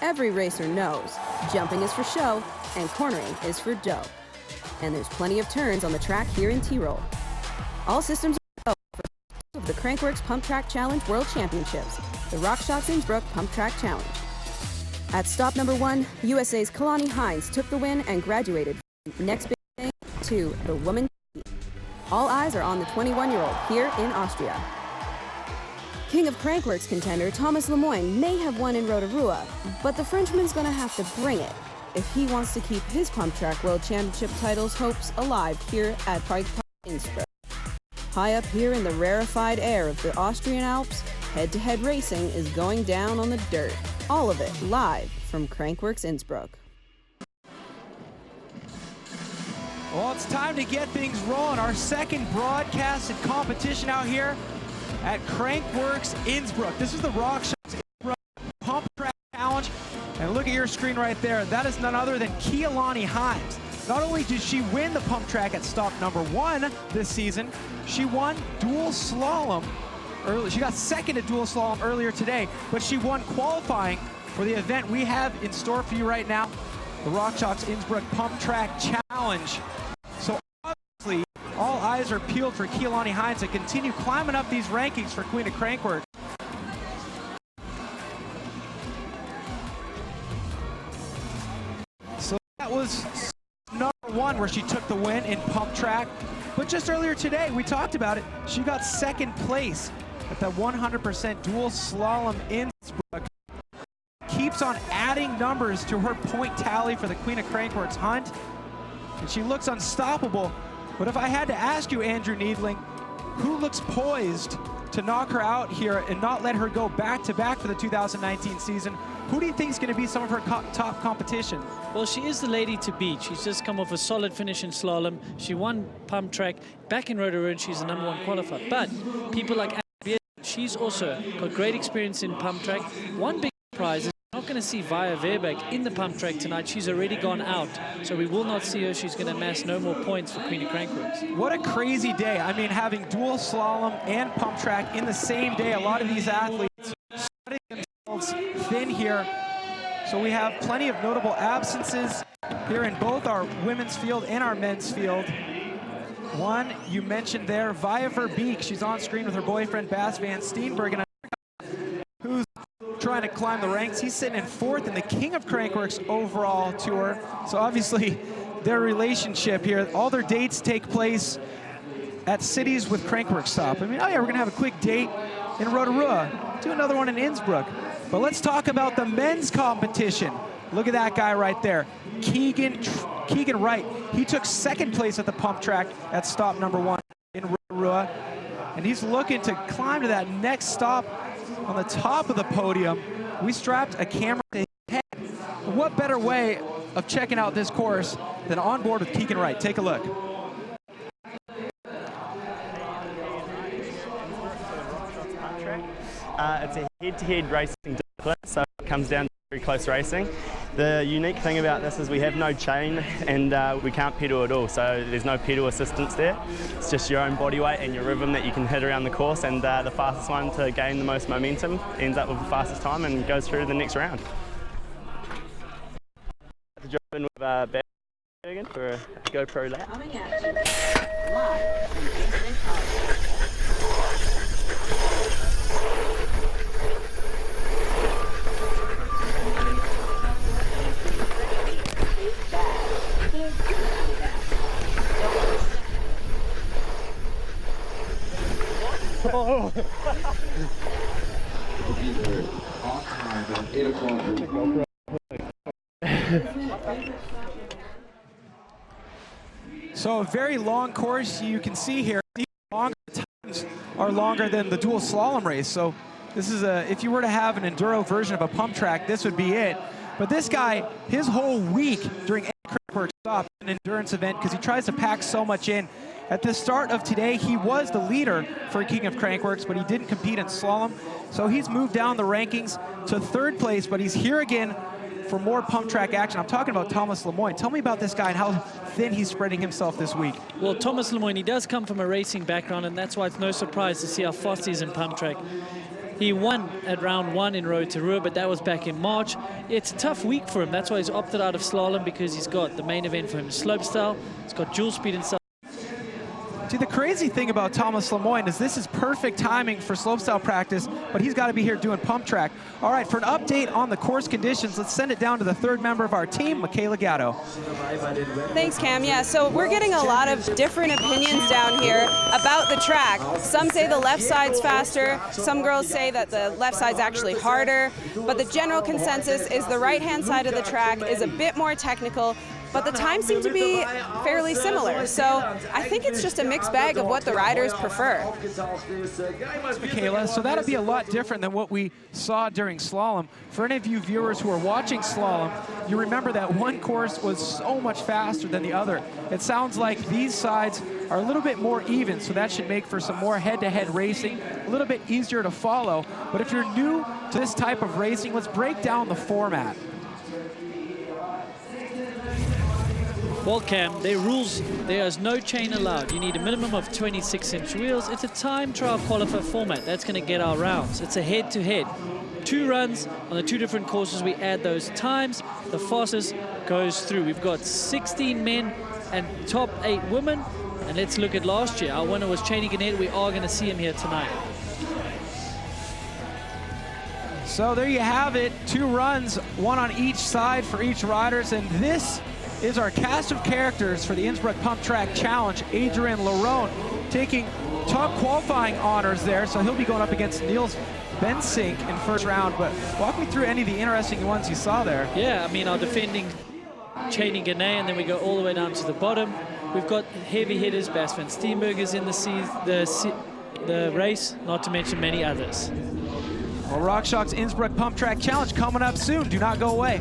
Every racer knows jumping is for show and cornering is for dough. And there's plenty of turns on the track here in Tyrol. All systems are go for the Crankworx Pump Track Challenge World Championships, the RockShox Innsbruck Pump Track Challenge. At stop number 1, USA's Kalani Hines took the win and graduated from next big thing to the woman. All eyes are on the 21-year-old here in Austria. King of Crankworx contender Thomas Lemoyne may have won in Rotorua, but the Frenchman's gonna have to bring it if he wants to keep his Pump Track World Championship titles hopes alive here at Bikepark Innsbruck. High up here in the rarefied air of the Austrian Alps, head-to-head racing is going down on the dirt. All of it live from Crankworx Innsbruck. Well, it's time to get things rolling. Our second broadcasted competition out here at Crankworx Innsbruck. This is the RockShox Innsbruck Pump Track Challenge. And look at your screen right there. That is none other than Kalani Hines. Not only did she win the pump track at stop number 1 this season, she won dual slalom early. She got second at dual slalom earlier today, but she won qualifying for the event we have in store for you right now, the RockShox Innsbruck Pump Track Challenge. So obviously, all eyes are peeled for Kalani Hines to continue climbing up these rankings for Queen of Crankworx. So that was number 1 where she took the win in pump track. But just earlier today, we talked about it, she got second place at the 100% dual slalom Innsbruck. Keeps on adding numbers to her point tally for the Queen of Crankworx hunt. And she looks unstoppable. But if I had to ask you, Andrew Needling, who looks poised to knock her out here and not let her go back-to-back for the 2019 season, who do you think is going to be some of her top competition? Well, she is the lady to beat. She's just come off a solid finish in slalom. She won pump track back in Rotorua, and she's the #1 qualifier. But people like Abby, she's also got great experience in pump track. One big surprise is we're not going to see Via Verbeek in the pump track tonight. She's already gone out, so we will not see her. She's going to amass no more points for Queen of Crankworx. What a crazy day. I mean, having dual slalom and pump track in the same day. A lot of these athletes spreading themselves thin here. So we have plenty of notable absences here in both our women's field and our men's field. One you mentioned there, Via Verbeek. She's on screen with her boyfriend Bas van Steenbergen, who's trying to climb the ranks. He's sitting in 4th in the King of Crankworx overall tour. So obviously their relationship here, all their dates take place at cities with Crankworx stop. I mean, oh yeah, we're gonna have a quick date in Rotorua, do another one in Innsbruck. But let's talk about the men's competition. Look at that guy right there, Keegan Wright. He took second place at the pump track at stop number 1 in Rotorua. And he's looking to climb to that next stop on the top of the podium. We strapped a camera to his head. What better way of checking out this course than on board with Keegan Wright? Take a look. It's a head-to-head racing discipline, so it comes down to very close racing. The unique thing about this is we have no chain and we can't pedal at all, so there's no pedal assistance there. It's just your own body weight and your rhythm that you can hit around the course, and the fastest one to gain the most momentum ends up with the fastest time and goes through to the next round. To jump in with Bergen for a GoPro lap. Coming at you live from Innsbruck. Oh. So a very long course you can see here. These longer times are longer than the dual slalom race. So this is if you were to have an enduro version of a pump track, this would be it. But this guy, his whole week during Crankworx stop an endurance event because he tries to pack so much in. At the start of today, he was the leader for King of Crankworx, but he didn't compete in slalom. So he's moved down the rankings to 3rd place, but he's here again for more pump track action. I'm talking about Thomas Lemoyne. Tell me about this guy and how thin he's spreading himself this week. Well, Thomas Lemoyne, he does come from a racing background, and that's why it's no surprise to see how fast he is in pump track. He won at round 1 in Rotorua, but that was back in March. It's a tough week for him. That's why he's opted out of slalom, because he's got the main event for him, slopestyle. He's got dual speed and See, the crazy thing about Thomas Lemoyne is this is perfect timing for slopestyle practice, but he's got to be here doing pump track. All right, for an update on the course conditions, let's send it down to the third member of our team, Michaela Gatto. Thanks, Cam. Yeah, so we're getting a lot of different opinions down here about the track. Some say the left side's faster. Some girls say that the left side's actually harder. But the general consensus is the right-hand side of the track is a bit more technical, but the times seem to be fairly similar. So I think it's just a mixed bag of what the riders prefer. Michaela, so that'll be a lot different than what we saw during slalom. For any of you viewers who are watching slalom, you remember that one course was so much faster than the other. It sounds like these sides are a little bit more even, so that should make for some more head-to-head racing, a little bit easier to follow. But if you're new to this type of racing, let's break down the format. Well, Cam, their rules, there is no chain allowed. You need a minimum of 26-inch wheels. It's a time trial qualifier format. That's going to get our rounds. It's a head-to-head. 2 runs on the 2 different courses. We add those times. The fastest goes through. We've got 16 men and top 8 women. And let's look at last year. Our winner was Cheney Gannett. We are going to see him here tonight. So there you have it. 2 runs, 1 on each side for each riders. And this is our cast of characters for the Innsbruck Pump Track Challenge. Adrian Larone taking top qualifying honors there, so he'll be going up against Niels Bensink in first round. But walk me through any of the interesting ones you saw there. Yeah, I mean, our defending Cheney Gannett, and then we go all the way down to the bottom. We've got heavy hitters, Bas van Steenbergers in the race, not to mention many others. Well, RockShox Innsbruck Pump Track Challenge coming up soon. Do not go away.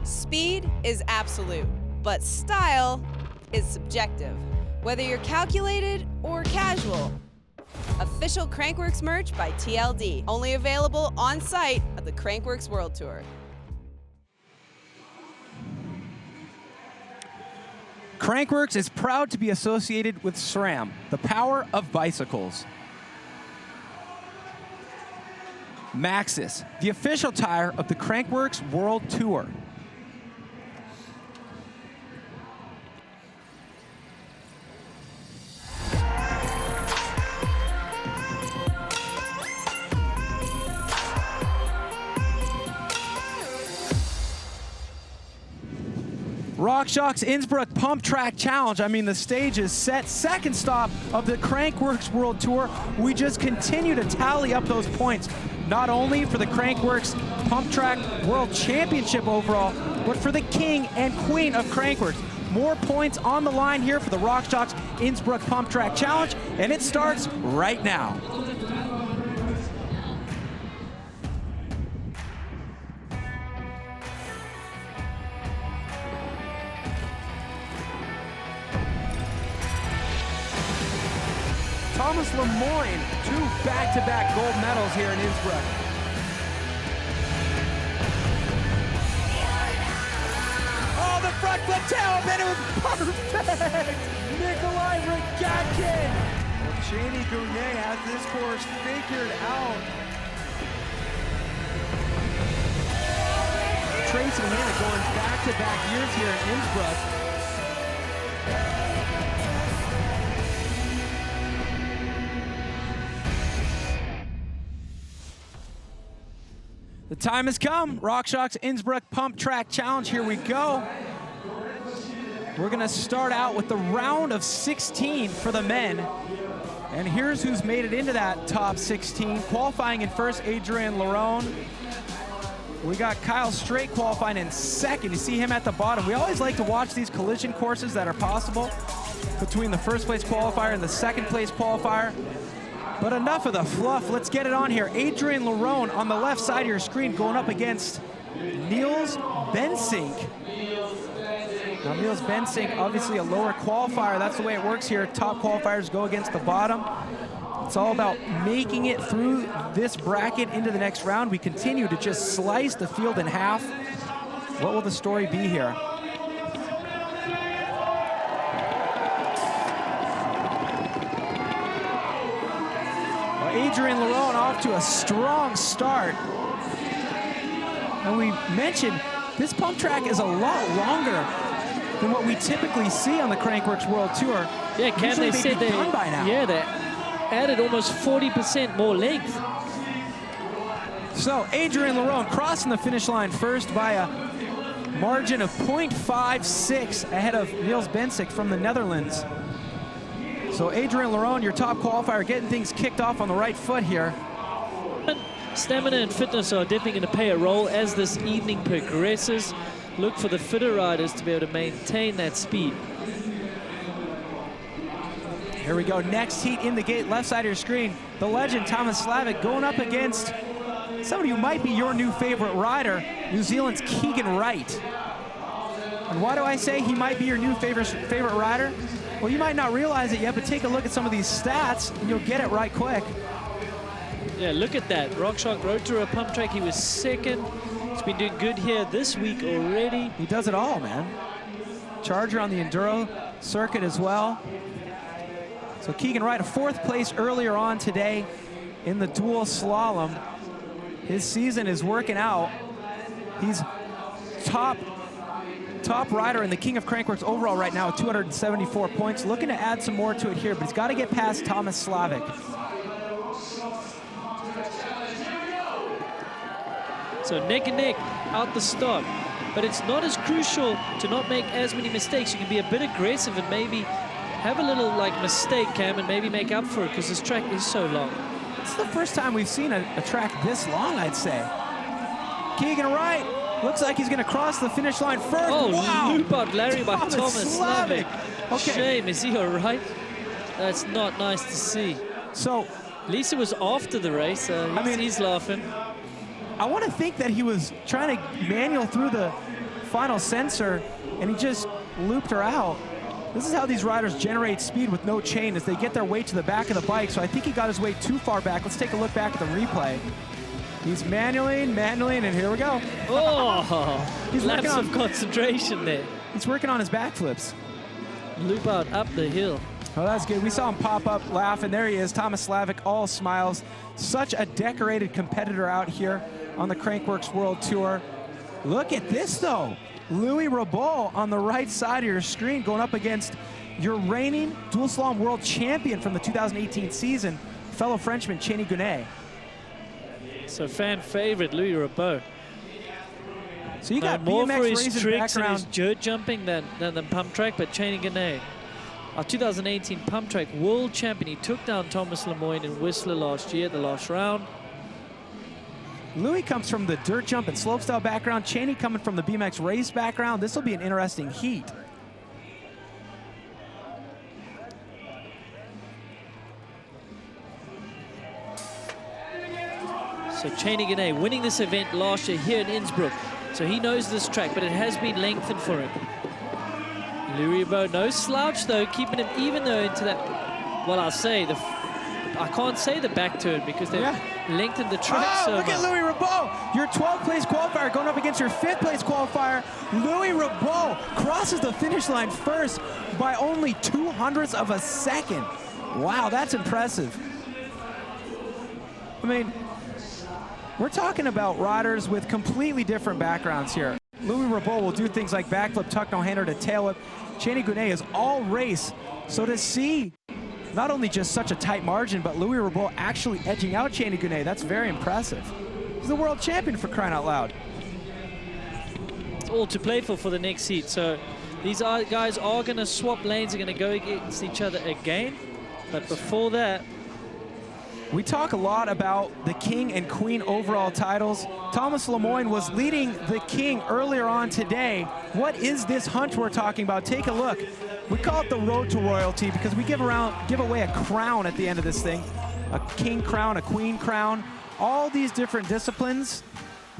Speed is absolute, but style is subjective. Whether you're calculated or casual. Official Crankworx merch by TLD. Only available on site at the Crankworx World Tour. Crankworx is proud to be associated with SRAM, the power of bicycles. Maxxis, the official tire of the Crankworx World Tour. RockShox Innsbruck Pump Track Challenge. I mean, the stage is set. Second stop of the Crankworx World Tour. We just continue to tally up those points, not only for the Crankworx Pump Track World Championship overall, but for the king and queen of Crankworx. More points on the line here for the RockShox Innsbruck Pump Track Challenge, and it starts right now. Thomas Lemoyne, 2 back-to-back gold medals here in Innsbruck. Oh, the front flip tail, and it was perfect! Nikolai Regatkin! Well, Jamie Gounet has this course figured out. Tracy Hanna going back-to-back years here in Innsbruck. The time has come. RockShox Innsbruck Pump Track Challenge. Here we go. We're going to start out with the round of 16 for the men. And here's who's made it into that top 16. Qualifying in first, Adrien Lerone. We got Kyle Straight qualifying in second. You see him at the bottom. We always like to watch these collision courses that are possible between the first place qualifier and the second place qualifier. But enough of the fluff, let's get it on here. Adrien Lerone on the left side of your screen going up against Niels Bensink. Now Niels Bensink, obviously a lower qualifier, that's the way it works here. Top qualifiers go against the bottom. It's all about making it through this bracket into the next round. We continue to just slice the field in half. What will the story be here? Adrien Lerone off to a strong start. And we mentioned this pump track is a lot longer than what we typically see on the Crankworx World Tour. Yeah, Cam, they said they done by now. Yeah, they added almost 40% more length. So Adrien Lerone crossing the finish line first by a margin of 0.56 ahead of Niels Bensink from the Netherlands. So Adrien Lerone, your top qualifier, getting things kicked off on the right foot here. Stamina and fitness are definitely going to play a role as this evening progresses. Look for the fitter riders to be able to maintain that speed. Here we go, next heat in the gate, left side of your screen. The legend, Thomas Slavic, going up against somebody who might be your new favorite rider, New Zealand's Keegan Wright. And why do I say he might be your new favorite rider? Well, you might not realize it yet, but take a look at some of these stats, and you'll get it right quick. Yeah, look at that. RockShox Road Tour Pump Track, he was second. He's been doing good here this week already. He does it all, man. Charger on the Enduro circuit as well. So Keegan Wright, a 4th place earlier on today in the dual slalom. His season is working out. He's top rider in the King of Crankworx overall right now with 274 points. Looking to add some more to it here, but he's got to get past Thomas Slavic. So neck and neck out the start. But it's not as crucial to not make as many mistakes. You can be a bit aggressive and maybe have a little mistake, Cam, and maybe make up for it because this track is so long. It's the first time we've seen a track this long, I'd say. Keegan Wright looks like he's going to cross the finish line first. Oh, wow. loop out Larry by Thomas Slavic. Okay. Shame, is he all right? That's not nice to see. So, Lisa was after the race, he's laughing. I want to think that he was trying to manual through the final sensor and he just looped her out. This is how these riders generate speed with no chain, as they get their weight to the back of the bike. So I think he got his weight too far back. Let's take a look back at the replay. He's manualing, and here we go. Oh, he's lapse of concentration there. He's working on his backflips. Loop out up the hill. Oh, that's good. We saw him pop up, laugh, and there he is, Thomas Slavic, all smiles. Such a decorated competitor out here on the Crankworx World Tour. Look at this, though. Louis Rabot on the right side of your screen going up against your reigning dual slalom world champion from the 2018 season, fellow Frenchman, Cheney Gunet. So fan favorite, Louis Rabot. So you got more BMX for his racing tricks and his background. dirt jumping than pump track, but Cheney Gunet, our 2018 pump track world champion. He took down Thomas Lemoyne in Whistler last year, the last round. Louis comes from the dirt jump and slopestyle background. Cheney coming from the BMX race background. This will be an interesting heat. So Cheney Gunet winning this event last year here in Innsbruck. So he knows this track, but it has been lengthened for him. Louis Rabot, no slouch though, keeping him even though into that, well, I'll say, I can't say the back turn because they've lengthened the track so look much. at Louis Rabot, your 12th place qualifier going up against your 5th place qualifier. Louis Rabot crosses the finish line first by only 0.02 of a second. Wow, that's impressive. I mean, we're talking about riders with completely different backgrounds here. Louis Rabot will do things like backflip, tuck no hander to tail whip. Cheney Gunet is all race. So to see not only just such a tight margin, but Louis Rabot actually edging out Cheney Gunet, that's very impressive. He's the world champion, for crying out loud. It's all to play for the next heat. So these guys are going to swap lanes, are going to go against each other again. But before that, we talk a lot about the King and Queen overall titles. Thomas Lemoyne was leading the King earlier on today. What is this hunch we're talking about? Take a look. We call it the road to royalty because we give away a crown at the end of this thing. A king crown, a queen crown. All these different disciplines,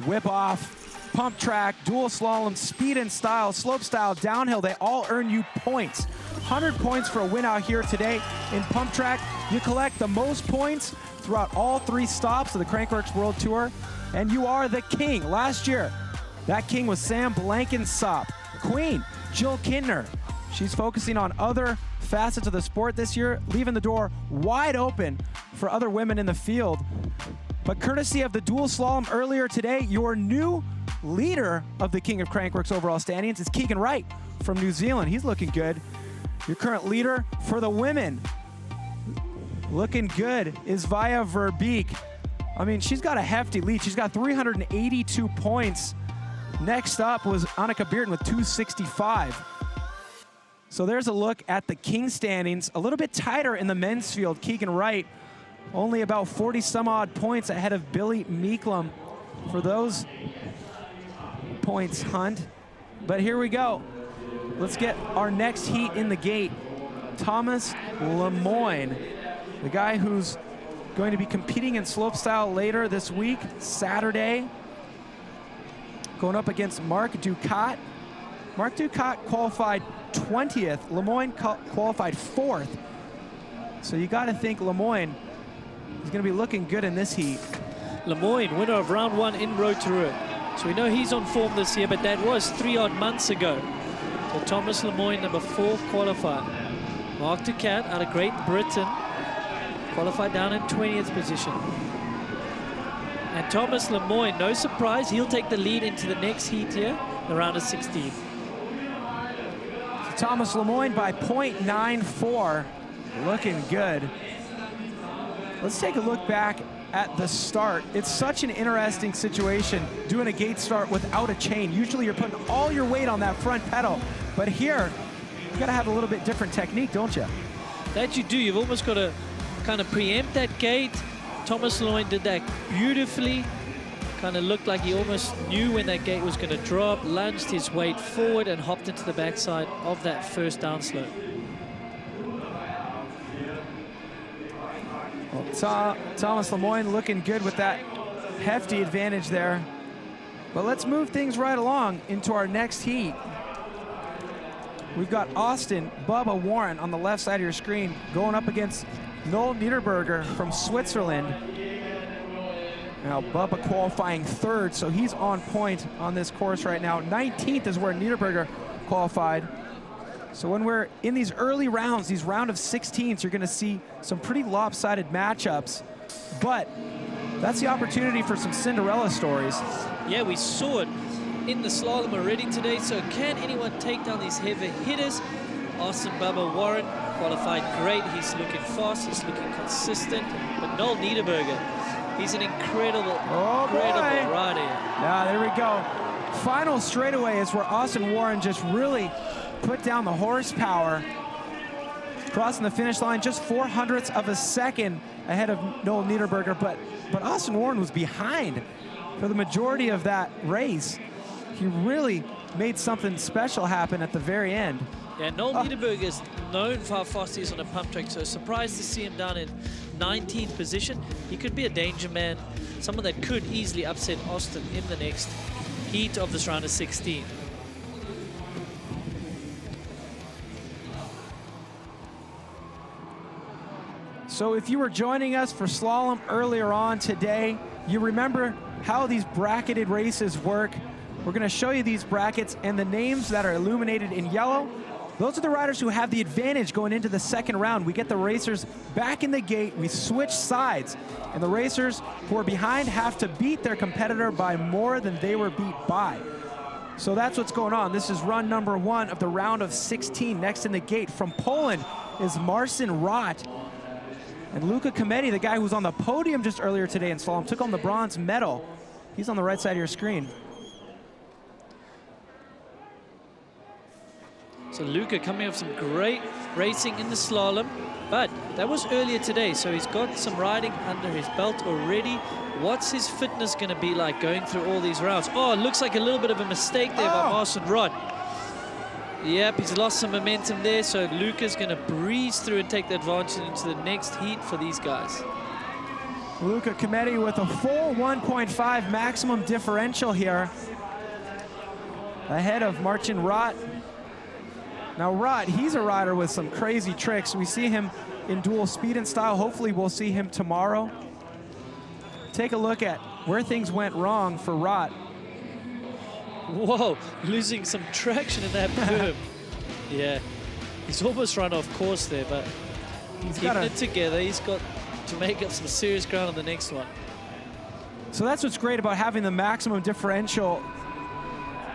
whip off, pump track, dual slalom, speed and style, slope style, downhill, they all earn you points. 100 points for a win out here today in pump track. You collect the most points throughout all 3 stops of the Crankworx World Tour, and you are the king. Last year, that king was Sam Blankensop. Queen, Jill Kintner. She's focusing on other facets of the sport this year, leaving the door wide open for other women in the field. But courtesy of the dual slalom earlier today, your new leader of the King of Crankworx overall standings is Keegan Wright from New Zealand. He's looking good. Your current leader for the women, looking good, is Via Verbeek. I mean, she's got a hefty lead. She's got 382 points. Next up was Annika Bearden with 265. So there's a look at the King standings. A little bit tighter in the men's field. Keegan Wright, only about 40 some odd points ahead of Billy Meeklum for those points hunt. But here we go. Let's get our next heat in the gate. Thomas Lemoyne, the guy who's going to be competing in slopestyle later this week, Saturday, going up against Marc Ducat. Marc Ducat qualified 20th. Lemoyne qualified 4th. So you got to think Lemoyne is going to be looking good in this heat. Lemoyne, winner of round 1 in Road to Ruin. So we know he's on form this year, but that was 3 odd months ago. So Thomas Lemoyne, number 4 qualifier. Marc Ducat out of Great Britain, qualified down in 20th position. And Thomas Lemoyne, no surprise, he'll take the lead into the next heat here, the round of 16. So Thomas Lemoyne by 0.94, looking good. Let's take a look back at the start. It's such an interesting situation doing a gate start without a chain. Usually you're putting all your weight on that front pedal, but here you gotta have a little bit different technique, don't you? That you do. You've almost got to kind of preempt that gate. Thomas Lemoyne did that beautifully. Kind of looked like he almost knew when that gate was going to drop, lunged his weight forward and hopped into the backside of that first downslope. Well, Thomas Lemoyne looking good with that hefty advantage there. But let's move things right along into our next heat. We've got Austin Bubba Warren on the left side of your screen going up against Noel Niederberger from Switzerland. Now Bubba qualifying 3rd, so he's on point on this course right now. 19th is where Niederberger qualified. So when we're in these early rounds, these round of 16s, you're going to see some pretty lopsided matchups. But that's the opportunity for some Cinderella stories. Yeah, we saw it in the slalom already today. So can anyone take down these heavy hitters? Austin Bubba Warren qualified great. He's looking fast. He's looking consistent. But Noel Niederberger, he's an incredible rider. Yeah, there we go. Final straightaway is where Austin Warren just really put down the horsepower. Crossing the finish line just 0.04 of a second ahead of Noel Niederberger, but Austin Warren was behind for the majority of that race. He really made something special happen at the very end. Yeah, Noel Niederberger is known for how fast he is on a pump track, so surprised to see him down in 19th position. He could be a danger man, someone that could easily upset Austin in the next heat of this round of 16. So if you were joining us for slalom earlier on today, you remember how these bracketed races work. We're going to show you these brackets, and the names that are illuminated in yellow, those are the riders who have the advantage going into the second round. We get the racers back in the gate, we switch sides, and the racers who are behind have to beat their competitor by more than they were beat by. So that's what's going on. This is run number 1 of the round of 16. Next in the gate from Poland is Marcin Rott. And Luka Komety, the guy who was on the podium just earlier today in slalom, took home the bronze medal. He's on the right side of your screen. So Luka coming off some great racing in the slalom, but that was earlier today, so he's got some riding under his belt already. What's his fitness going to be like going through all these rounds? Oh, it looks like a little bit of a mistake there by Marcin Rott. Yep, he's lost some momentum there, so Luka's going to breeze through and take the advantage into the next heat for these guys. Luka Komety with a full 1.5 maximum differential here, ahead of Marcin Rott. Now Rott, he's a rider with some crazy tricks. We see him in dual speed and style. Hopefully we'll see him tomorrow. Take a look at where things went wrong for Rott. Whoa, losing some traction in that curve. Yeah, he's almost run off course there, but he's keeping it together. He's got to make up some serious ground on the next one. So that's what's great about having the maximum differential.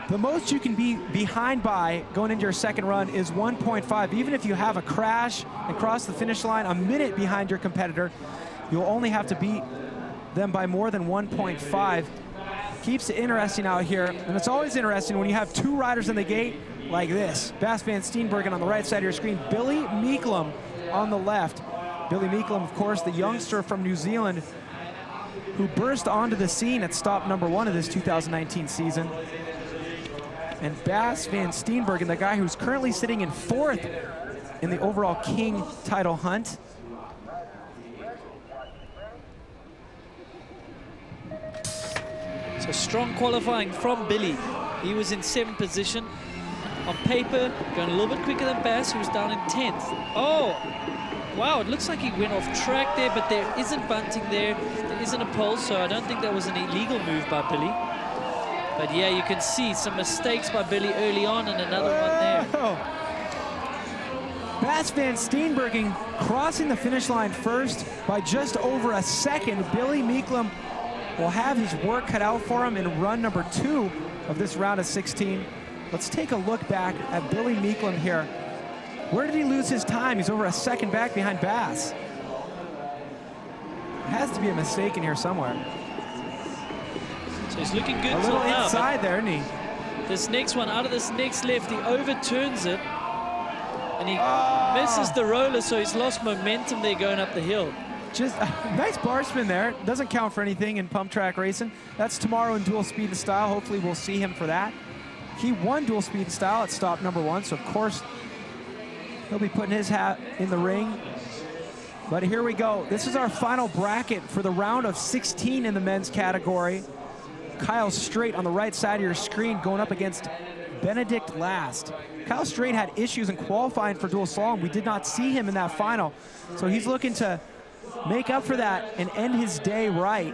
The most you can be behind by going into your second run is 1.5. Even if you have a crash and cross the finish line a minute behind your competitor, you'll only have to beat them by more than 1.5. Keeps it interesting out here, and it's always interesting when you have two riders in the gate like this. Bas van Steenbergen on the right side of your screen, Billy Meeklum on the left. Billy Meeklum, of course, the youngster from New Zealand who burst onto the scene at stop number 1 of this 2019 season. And Bas van Steenbergen, the guy who's currently sitting in 4th in the overall King title hunt. So strong qualifying from Billy. He was in 7th position. On paper, going a little bit quicker than Bas, who was down in 10th. Oh, wow, it looks like he went off track there, but there isn't bunting there. There isn't a pole, so I don't think that was an illegal move by Billy. But yeah, you can see some mistakes by Billy early on and another one there. Bas van Steenbergen crossing the finish line first by just over a second. Billy Meeklum will have his work cut out for him in run number 2 of this round of 16. Let's take a look back at Billy Meeklum here. Where did he lose his time? He's over a second back behind Bas. Has to be a mistake in here somewhere. So he's looking good. A little inside there, isn't he? This next one, out of this next left, he overturns it. And he misses the roller, so he's lost momentum there going up the hill. Just a nice bar spin there. Doesn't count for anything in pump track racing. That's tomorrow in dual speed and style. Hopefully we'll see him for that. He won dual speed and style at stop number 1, so of course he'll be putting his hat in the ring. But here we go. This is our final bracket for the round of 16 in the men's category. Kyle Straight on the right side of your screen going up against Benedict Last. Kyle Straight had issues in qualifying for dual slalom. We did not see him in that final, so he's looking to make up for that and end his day right.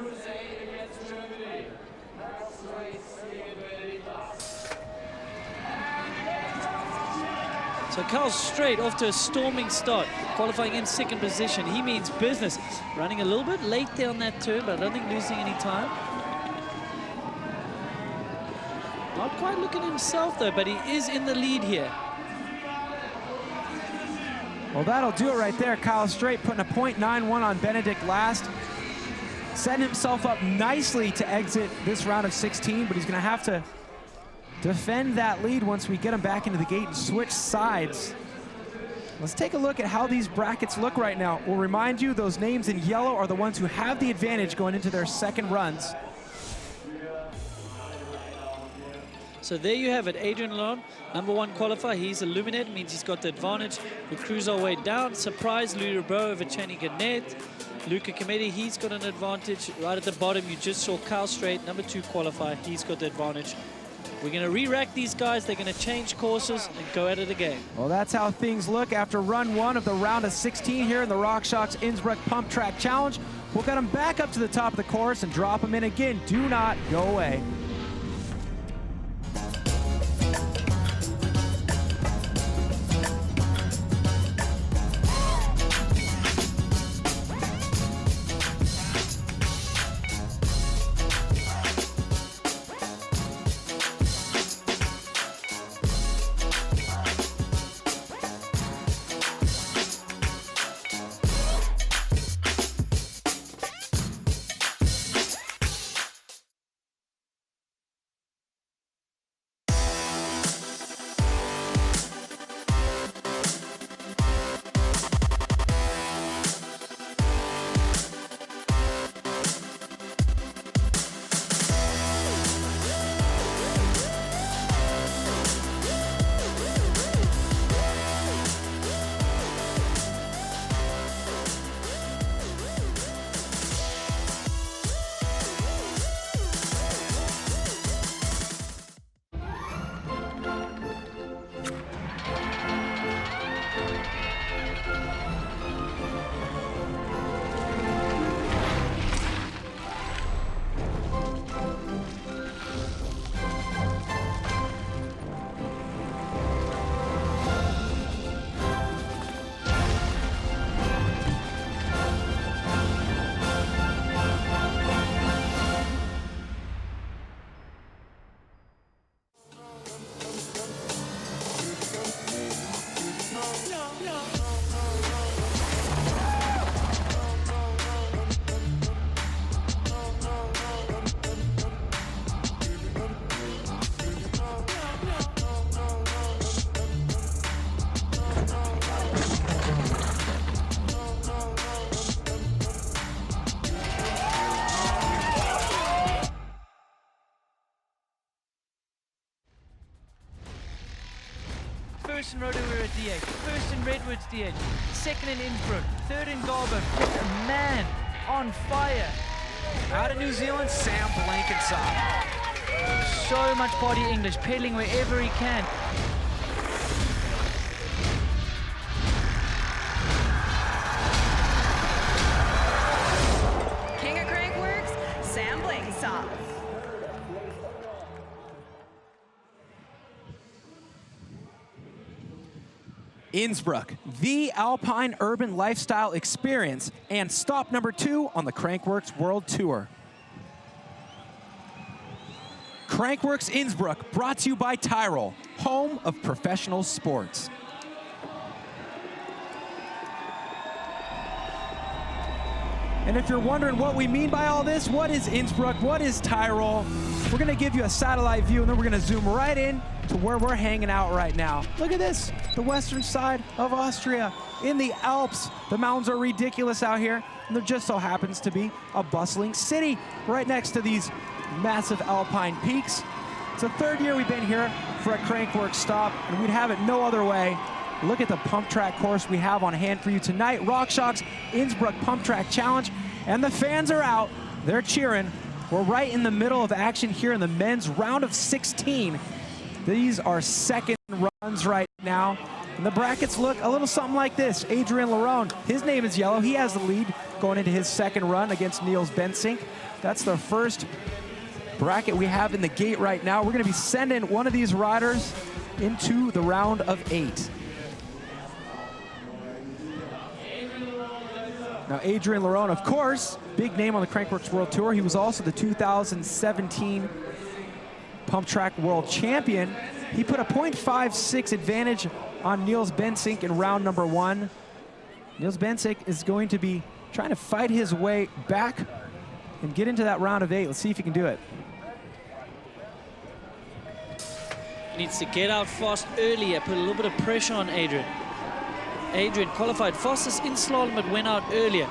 So Carl Straight off to a storming start, qualifying in second position. He means business. Running a little bit late there on that turn, but I don't think losing any time. Not quite looking himself though, but he is in the lead here. Well, that'll do it right there. Kyle Straight putting a .91 on Benedict last. Setting himself up nicely to exit this round of 16, but he's going to have to defend that lead once we get him back into the gate and switch sides. Let's take a look at how these brackets look right now. We'll remind you those names in yellow are the ones who have the advantage going into their second runs. So there you have it, Adrian Lalonde, #1 qualifier. He's illuminated, means he's got the advantage. We cruise our way down. Surprise, Louis Bro over Chani Gannett. Luca Comedy, he's got an advantage. Right at the bottom, you just saw Kyle Straight, #2 qualifier. He's got the advantage. We're going to re-rack these guys. They're going to change courses and go at it again. Well, that's how things look after run 1 of the round of 16 here in the RockShox Innsbruck Pump Track Challenge. We'll get them back up to the top of the course and drop them in again. Do not go away. First in Roto, we're at DH. First in Redwoods, DH. Second in Innsbruck. Third in Garbo. Just a man on fire. Out of New Zealand, Sam Blankenship. So much body English, pedaling wherever he can. King of Crankworx, Sam Blankenship. Innsbruck, the Alpine urban lifestyle experience, and stop #2 on the Crankworx World Tour. Crankworx Innsbruck, brought to you by Tyrol, home of professional sports. And if you're wondering what we mean by all this, what is Innsbruck, what is Tyrol, we're gonna give you a satellite view and then we're gonna zoom right in to where we're hanging out right now. Look at this, the western side of Austria in the Alps. The mountains are ridiculous out here, and there just so happens to be a bustling city right next to these massive alpine peaks. It's the 3rd year we've been here for a Crankworx stop, and we'd have it no other way. Look at the pump track course we have on hand for you tonight. RockShox Innsbruck Pump Track Challenge, and the fans are out. They're cheering. We're right in the middle of action here in the men's round of 16. These are second runs right now, and the brackets look a little something like this. Adrian Lalonde, his name is yellow. He has the lead going into his second run against Niels Bensink. That's the first bracket we have in the gate right now. We're going to be sending one of these riders into the round of 8. Now, Adrian Lerone, of course, big name on the Crankworx World Tour. He was also the 2017 Pump Track World Champion. He put a .56 advantage on Niels Bensink in round number 1. Niels Bensink is going to be trying to fight his way back and get into that round of 8. Let's see if he can do it. Needs to get out fast earlier, put a little bit of pressure on Adrian. Adrian qualified fastest in slalom, but went out earlier.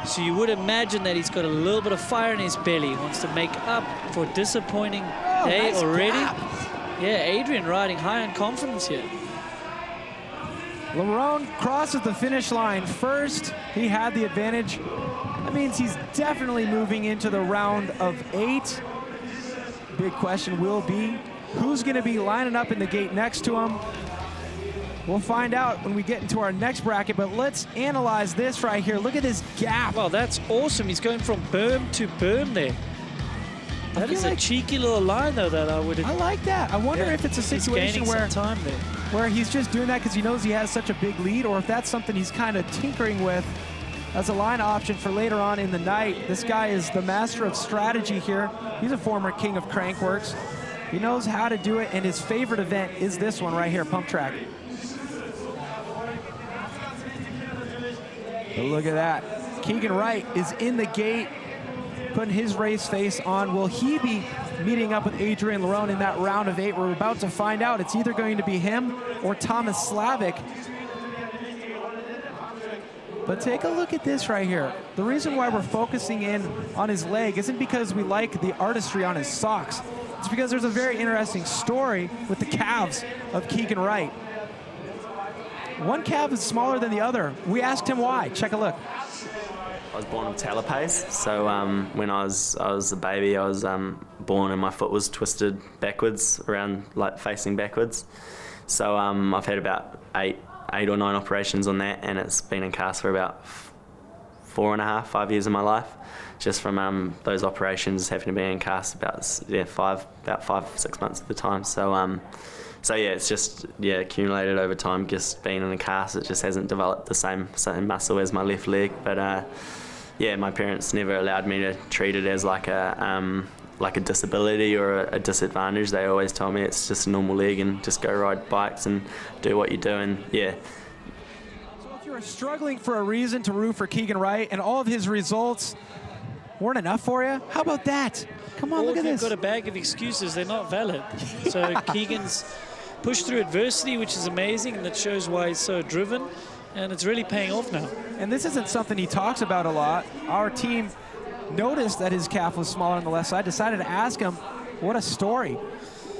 So you would imagine that he's got a little bit of fire in his belly. He wants to make up for a disappointing day nice already. gap. Yeah, Adrian riding high on confidence here. Lerone crosses the finish line first. He had the advantage. That means he's definitely moving into the round of 8. Big question will be, who's going to be lining up in the gate next to him? We'll find out when we get into our next bracket, but let's analyze this right here. Look at this gap. Well, that's awesome. He's going from berm to berm there. That is a cheeky little line, though, that I would... I like that. I wonder if it's a situation where he's just doing that because he knows he has such a big lead, or if that's something he's kind of tinkering with as a line option for later on in the night. This guy is the master of strategy here. He's a former king of Crankworx. He knows how to do it, and his favorite event is this one right here, Pump Track. But look at that. Keegan Wright is in the gate, putting his race face on. Will he be meeting up with Adrian Lerone in that round of 8? We're about to find out. It's either going to be him or Thomas Slavic. But take a look at this right here. The reason why we're focusing in on his leg isn't because we like the artistry on his socks. It's because there's a very interesting story with the calves of Keegan Wright. One calf is smaller than the other. We asked him why. Check a look. I was born with talipes, so when I was a baby, I was born and my foot was twisted backwards, around like facing backwards. So I've had about eight or 9 operations on that, and it's been in cast for about 4.5, 5 years of my life, just from those operations having to be in cast about 5, 6 months at the time. So yeah, it's just accumulated over time. Just being in a cast, it just hasn't developed the same muscle as my left leg. But yeah, my parents never allowed me to treat it as like a disability or a disadvantage. They always told me it's just a normal leg and just go ride bikes and do what you do. And yeah. So if you're struggling for a reason to root for Keegan Wright and all of his results weren't enough for you, how about that? Come on, look at this. Got a bag of excuses, they're not valid. So Keegan's pushed through adversity, which is amazing, and that shows why he's so driven, and it's really paying off now. And this isn't something he talks about a lot. Our team noticed that his calf was smaller on the left side, decided to ask him, what a story.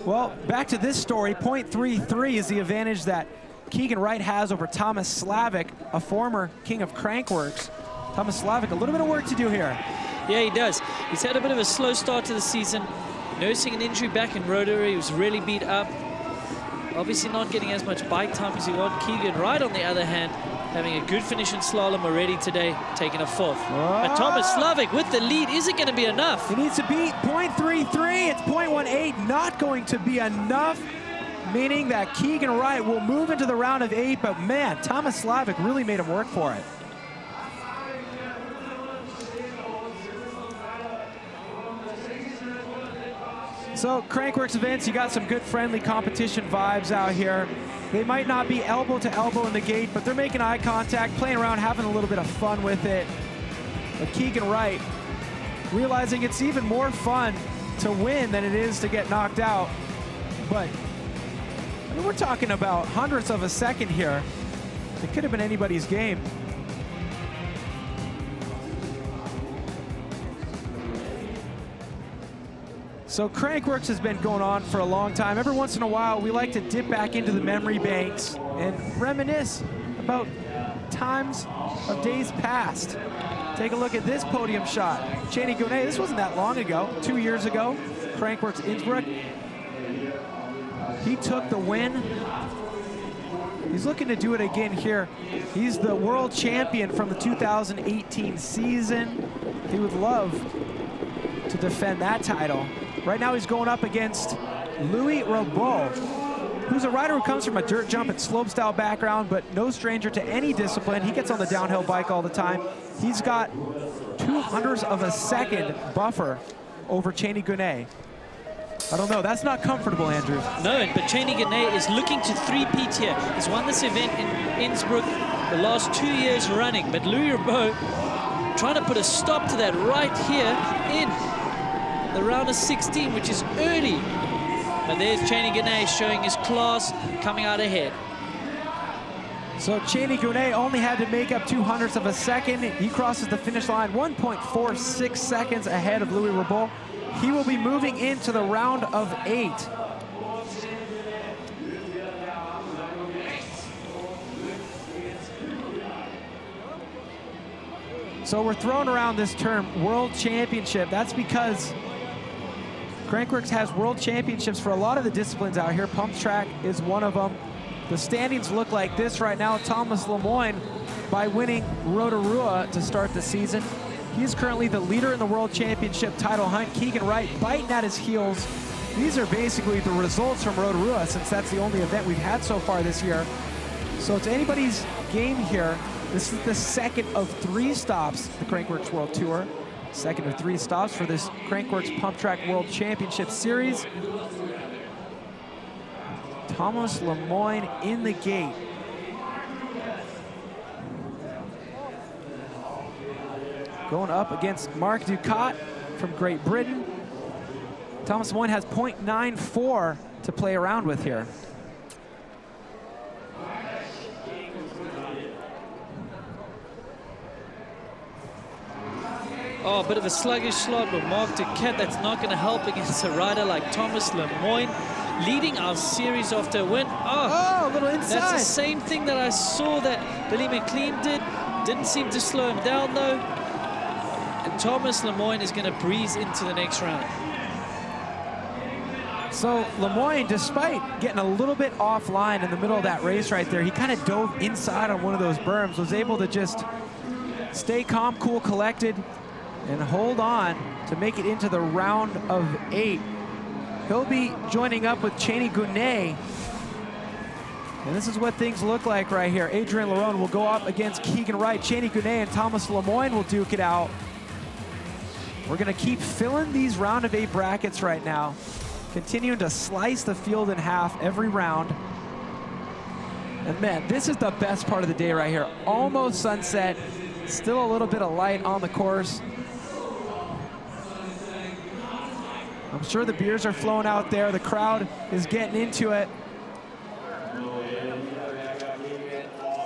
Well, back to this story, .33 is the advantage that Keegan Wright has over Thomas Slavic, a former king of Crankworx. Thomas Slavic, a little bit of work to do here. Yeah, he does. He's had a bit of a slow start to the season, nursing an injury back in rotary. He was really beat up. Obviously not getting as much bike time as he wanted. Keegan Wright, on the other hand, having a good finish in slalom already today, taking a 4th. But Thomas Slavic with the lead, is it going to be enough? He needs to beat .33. It's .18, not going to be enough, meaning that Keegan Wright will move into the round of 8. But man, Thomas Slavic really made him work for it. So Crankworx events, you got some good friendly competition vibes out here. They might not be elbow to elbow in the gate, but they're making eye contact, playing around, having a little bit of fun with it. But Keegan Wright realizing it's even more fun to win than it is to get knocked out. But I mean, we're talking about hundredths of a second here. It could have been anybody's game. So Crankworx has been going on for a long time. Every once in a while, we like to dip back into the memory banks and reminisce about times of days past. Take a look at this podium shot. Cheney Gonet, this wasn't that long ago, 2 years ago, Crankworx Innsbruck. He took the win. He's looking to do it again here. He's the world champion from the 2018 season. He would love to defend that title. Right now he's going up against Louis Robot. who's a rider who comes from a dirt jump and slopestyle background, but no stranger to any discipline. He gets on the downhill bike all the time. He's got 0.02 of a second buffer over Cheney Gunet. I don't know, that's not comfortable, Andrew. No, but Cheney Gunet is looking to three-peat here. He's won this event in Innsbruck the last 2 years running, but Louis Rebaud trying to put a stop to that right here in the round of 16, which is early. But there's Cheney Gunet showing his class, coming out ahead. So Cheney Gunet only had to make up 0.02 of a second. He crosses the finish line 1.46 seconds ahead of Louis Rebaud. He will be moving into the round of 8. So we're throwing around this term, World Championship. That's because Crankworx has World Championships for a lot of the disciplines out here. Pump track is one of them. The standings look like this right now. Thomas Lemoyne, by winning Rotorua to start the season, he's currently the leader in the World Championship title hunt. Keegan Wright biting at his heels. These are basically the results from Rotorua, since that's the only event we've had so far this year. So it's anybody's game here. This is the second of 3 stops, the Crankworx World Tour. Second of 3 stops for this Crankworx Pump Track World Championship Series. Thomas Lemoyne in the gate. Going up against Marc Ducat from Great Britain. Thomas Lemoyne has 0.94 to play around with here. Oh, a bit of a sluggish slot with Marc Ducat. That's not going to help against a rider like Thomas Lemoyne, leading our series after a win. Oh, a little inside. That's the same thing that I saw that Billy McLean did. Didn't seem to slow him down, though. And Thomas Lemoyne is going to breeze into the next round. So Lemoyne, despite getting a little bit offline in the middle of that race right there, he kind of dove inside on one of those berms, was able to just stay calm, cool, collected, and hold on to make it into the round of 8. He'll be joining up with Cheney Gunet. And this is what things look like right here. Adrian Lerone will go up against Keegan Wright. Cheney Gunet and Thomas Lemoyne will duke it out. We're gonna keep filling these round of 8 brackets right now, continuing to slice the field in half every round. And man, this is the best part of the day right here. Almost sunset, still a little bit of light on the course. I'm sure the beers are flowing out there. The crowd is getting into it.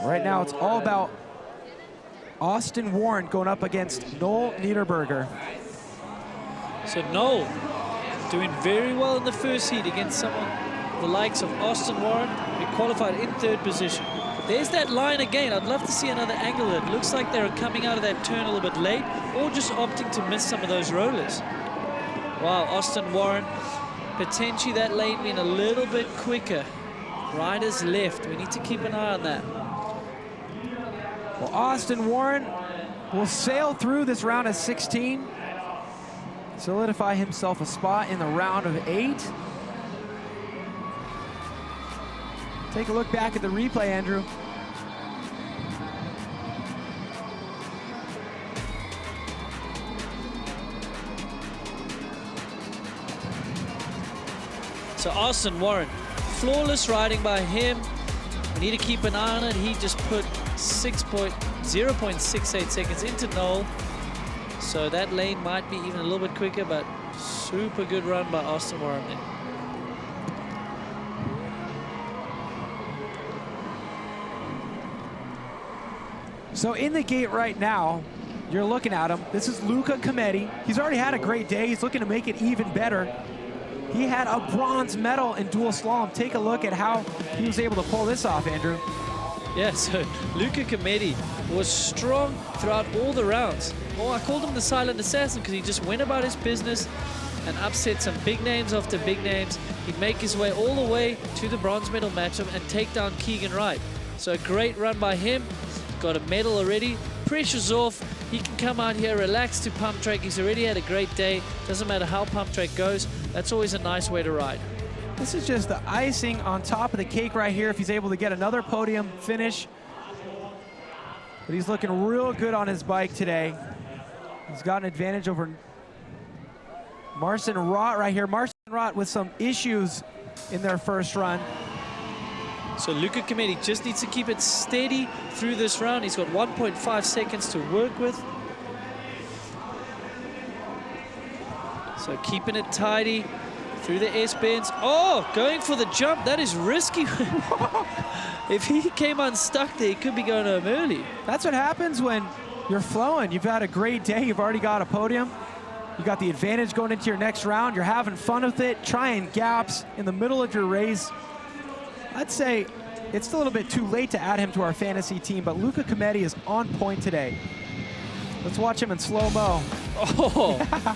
Right now, it's all about Austin Warren going up against Noel Niederberger. So Noel doing very well in the first heat against someone the likes of Austin Warren, who qualified in 3rd position. But there's that line again. I'd love to see another angle. It looks like they're coming out of that turn a little bit late, or just opting to miss some of those rollers. Wow, Austin Warren, potentially that lane being a little bit quicker. Riders left, we need to keep an eye on that. Well, Austin Warren will sail through this round of 16, solidify himself a spot in the round of 8. Take a look back at the replay, Andrew. So Austin Warren, flawless riding by him. We need to keep an eye on it. He just put 0.68 seconds into Noel. So that lane might be even a little bit quicker, but super good run by Austin Warren there. So in the gate right now, you're looking at him. This is Luca Cometti. He's already had a great day. He's looking to make it even better. He had a bronze medal in dual slalom. Take a look at how he was able to pull this off, Andrew. Yeah, so Luca Cometti was strong throughout all the rounds. Oh, I called him the silent assassin because he just went about his business and upset some big names after big names. He'd make his way all the way to the bronze medal matchup and take down Keegan Wright. So a great run by him. Got a medal already. Pressure's off. He can come out here, relax to pump track. He's already had a great day. Doesn't matter how pump track goes. That's always a nice way to ride. This is just the icing on top of the cake right here if he's able to get another podium finish. But he's looking real good on his bike today. He's got an advantage over Marcin Rott right here. Marcin Rott with some issues in their first run. So Luca Cometi just needs to keep it steady through this round. He's got 1.5 seconds to work with. So keeping it tidy through the S-bends. Oh, going for the jump. That is risky. If he came unstuck there, he could be going home early. That's what happens when you're flowing. You've had a great day. You've already got a podium. You got the advantage going into your next round. You're having fun with it, trying gaps in the middle of your race. I'd say it's a little bit too late to add him to our fantasy team, but Luca Cometi is on point today. Let's watch him in slow-mo. Oh,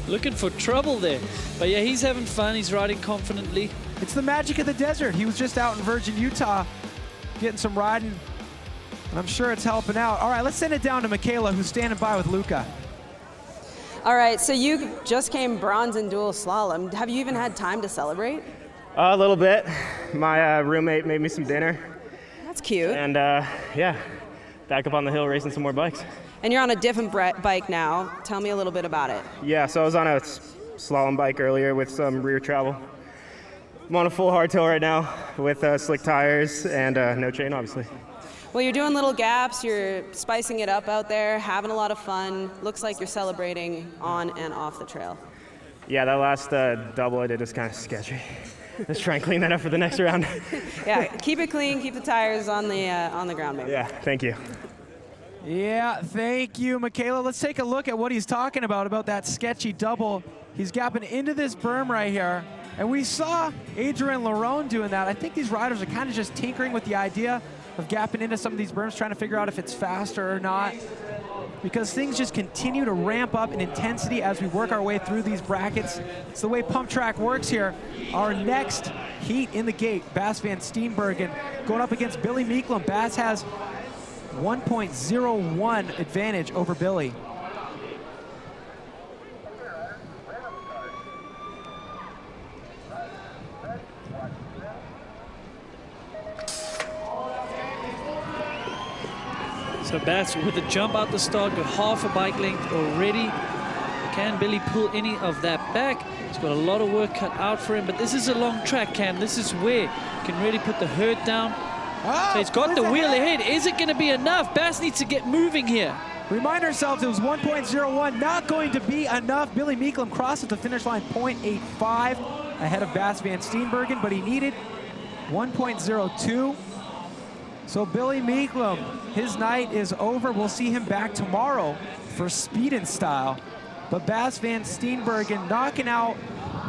looking for trouble there. But yeah, he's having fun. He's riding confidently. It's the magic of the desert. He was just out in Virgin, Utah, getting some riding, and I'm sure it's helping out. All right, let's send it down to Michaela, who's standing by with Luca. All right, so you just came bronze in dual slalom. Have you even had time to celebrate? A little bit. My roommate made me some dinner. That's cute. And yeah, back up on the hill racing some more bikes. And you're on a different bike now. Tell me a little bit about it. Yeah, so I was on a slalom bike earlier with some rear travel. I'm on a full hardtail right now with slick tires and no chain, obviously. Well, you're doing little gaps. You're spicing it up out there, having a lot of fun. Looks like you're celebrating on and off the trail. Yeah, that last double I did was kind of sketchy. Let's try and clean that up for the next round. Yeah, keep it clean. Keep the tires on the ground, maybe. Yeah, thank you. Yeah, thank you, Michaela. Let's take a look at what he's talking about that sketchy double. He's gapping into this berm right here. And we saw Adrian Lerone doing that. I think these riders are kind of just tinkering with the idea of gapping into some of these berms, trying to figure out if it's faster or not. Because things just continue to ramp up in intensity as we work our way through these brackets. It's the way Pump Track works here. Our next heat in the gate, Bas van Steenbergen going up against Billy Meeklum. Bas has 1.01 advantage over Billy. So Bas with a jump out the start, got half a bike length already. Can Billy pull any of that back? He's got a lot of work cut out for him, but this is a long track, Cam. This is where he can really put the hurt down. Oh, so he's got the wheel ahead. Is it going to be enough? Bas needs to get moving here. Remind ourselves it was 1.01, not going to be enough. Billy Meeklum crosses the finish line 0.85 ahead of Bas van Steenbergen, but he needed 1.02. So Billy Meeklum, his night is over. We'll see him back tomorrow for Speed and Style. But Bas van Steenbergen knocking out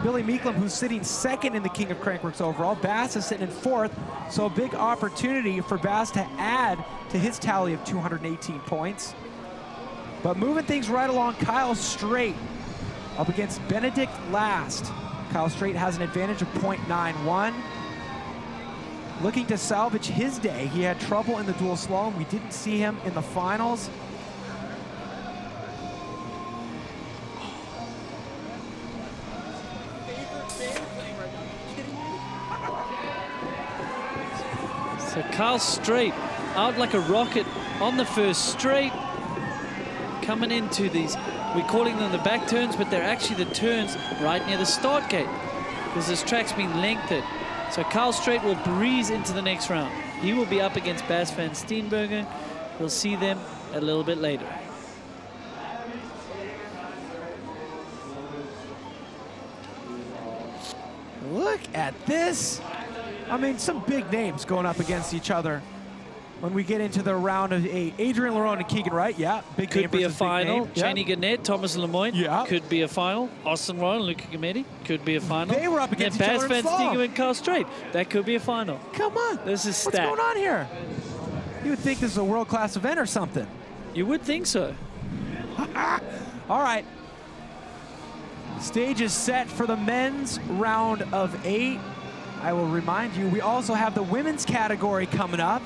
Billy Meeklum, who's sitting second in the King of Crankworx overall. Bas is sitting in fourth, so a big opportunity for Bas to add to his tally of 218 points. But moving things right along, Kyle Straight up against Benedict Last. Kyle Straight has an advantage of 0.91. Looking to salvage his day. He had trouble in the dual slalom. We didn't see him in the finals. So Kyle Straight out like a rocket on the first straight. Coming into these, we're calling them the back turns, but they're actually the turns right near the start gate because this track's been lengthened. So Kyle Straight will breeze into the next round. He will be up against Bas van Steenbergen. We'll see them a little bit later. Look at this. I mean, some big names going up against each other when we get into the round of 8. Adrian Lerone and Keegan Wright, yeah. Big could be a final. Yeah. Cheney Gannett, Thomas Lemoyne, yeah. Could be a final. Austin Royal and Luca Cometi, could be a final. They were up against and each other in Bas van slalom. Steenbergen and Kyle Straight, that could be a final. Come on. This is What's stacked. going on here? You would think this is a world-class event or something. You would think so. All right. Stage is set for the men's round of 8. I will remind you, we also have the women's category coming up.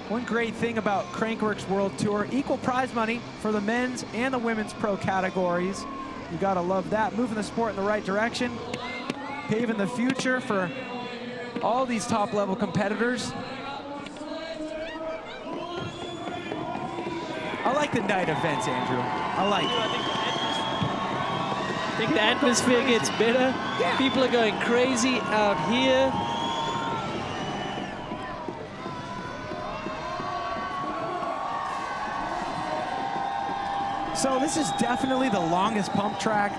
One great thing about Crankworx World Tour, equal prize money for the men's and the women's pro categories. You gotta love that. Moving the sport in the right direction, paving the future for all these top-level competitors. I like the night events, Andrew. I like it. I think the atmosphere gets better. Yeah. People are going crazy out here. So this is definitely the longest pump track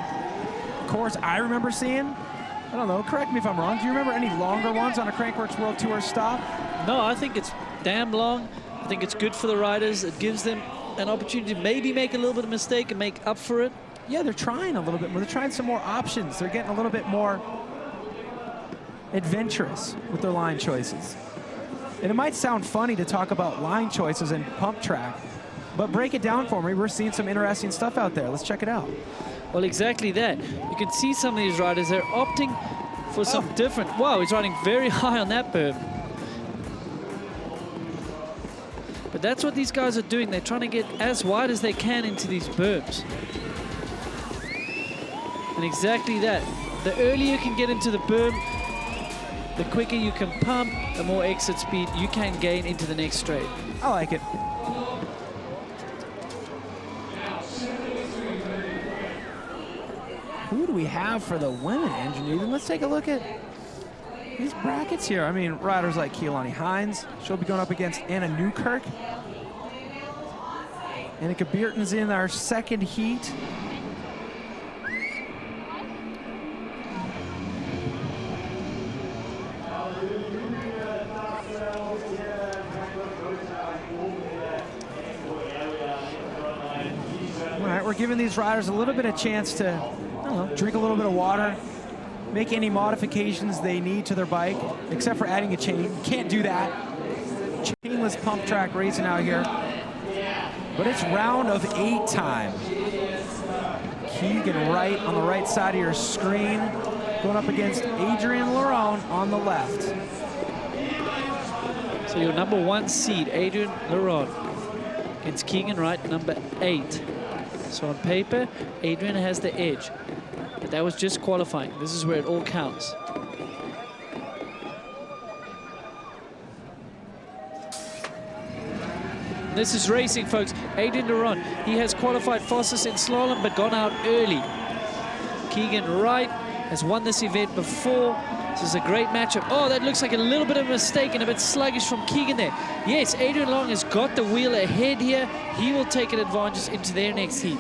course I remember seeing. I don't know, correct me if I'm wrong. Do you remember any longer ones on a Crankworx World Tour stop? No, I think it's damn long. I think it's good for the riders. It gives them an opportunity to maybe make a little bit of mistake and make up for it. Yeah, they're trying a little bit more. They're trying some more options. They're getting a little bit more adventurous with their line choices. And it might sound funny to talk about line choices and pump track, but break it down for me. We're seeing some interesting stuff out there. Let's check it out. Well, exactly that. You can see some of these riders, they're opting for some different. Wow, he's riding very high on that berm. But that's what these guys are doing. They're trying to get as wide as they can into these berms. And exactly that. The earlier you can get into the berm, the quicker you can pump, the more exit speed you can gain into the next straight. I like it. Who do we have for the women, Andrew? Let's take a look at these brackets here. I mean, riders like Keelani Hines. She'll be going up against Anna Newkirk. Annika Beerton's in our second heat. All right, we're giving these riders a little bit of chance to, I don't know, drink a little bit of water, make any modifications they need to their bike, except for adding a chain. Can't do that. Chainless pump track racing out here. But it's round of 8 time. Keegan Wright on the right side of your screen, going up against Adrian Lerone on the left. So your number 1 seed, Adrian Lerone, against Keegan Wright, number 8. So on paper, Adrian has the edge. But that was just qualifying. This is where it all counts. This is racing, folks. Adrian Lerone, he has qualified fastest in slalom, but gone out early. Keegan Wright has won this event before. This is a great matchup. Oh, that looks like a little bit of a mistake and a bit sluggish from Keegan there. Yes, Adrian Lerone has got the wheel ahead here. He will take an advantage into their next heat.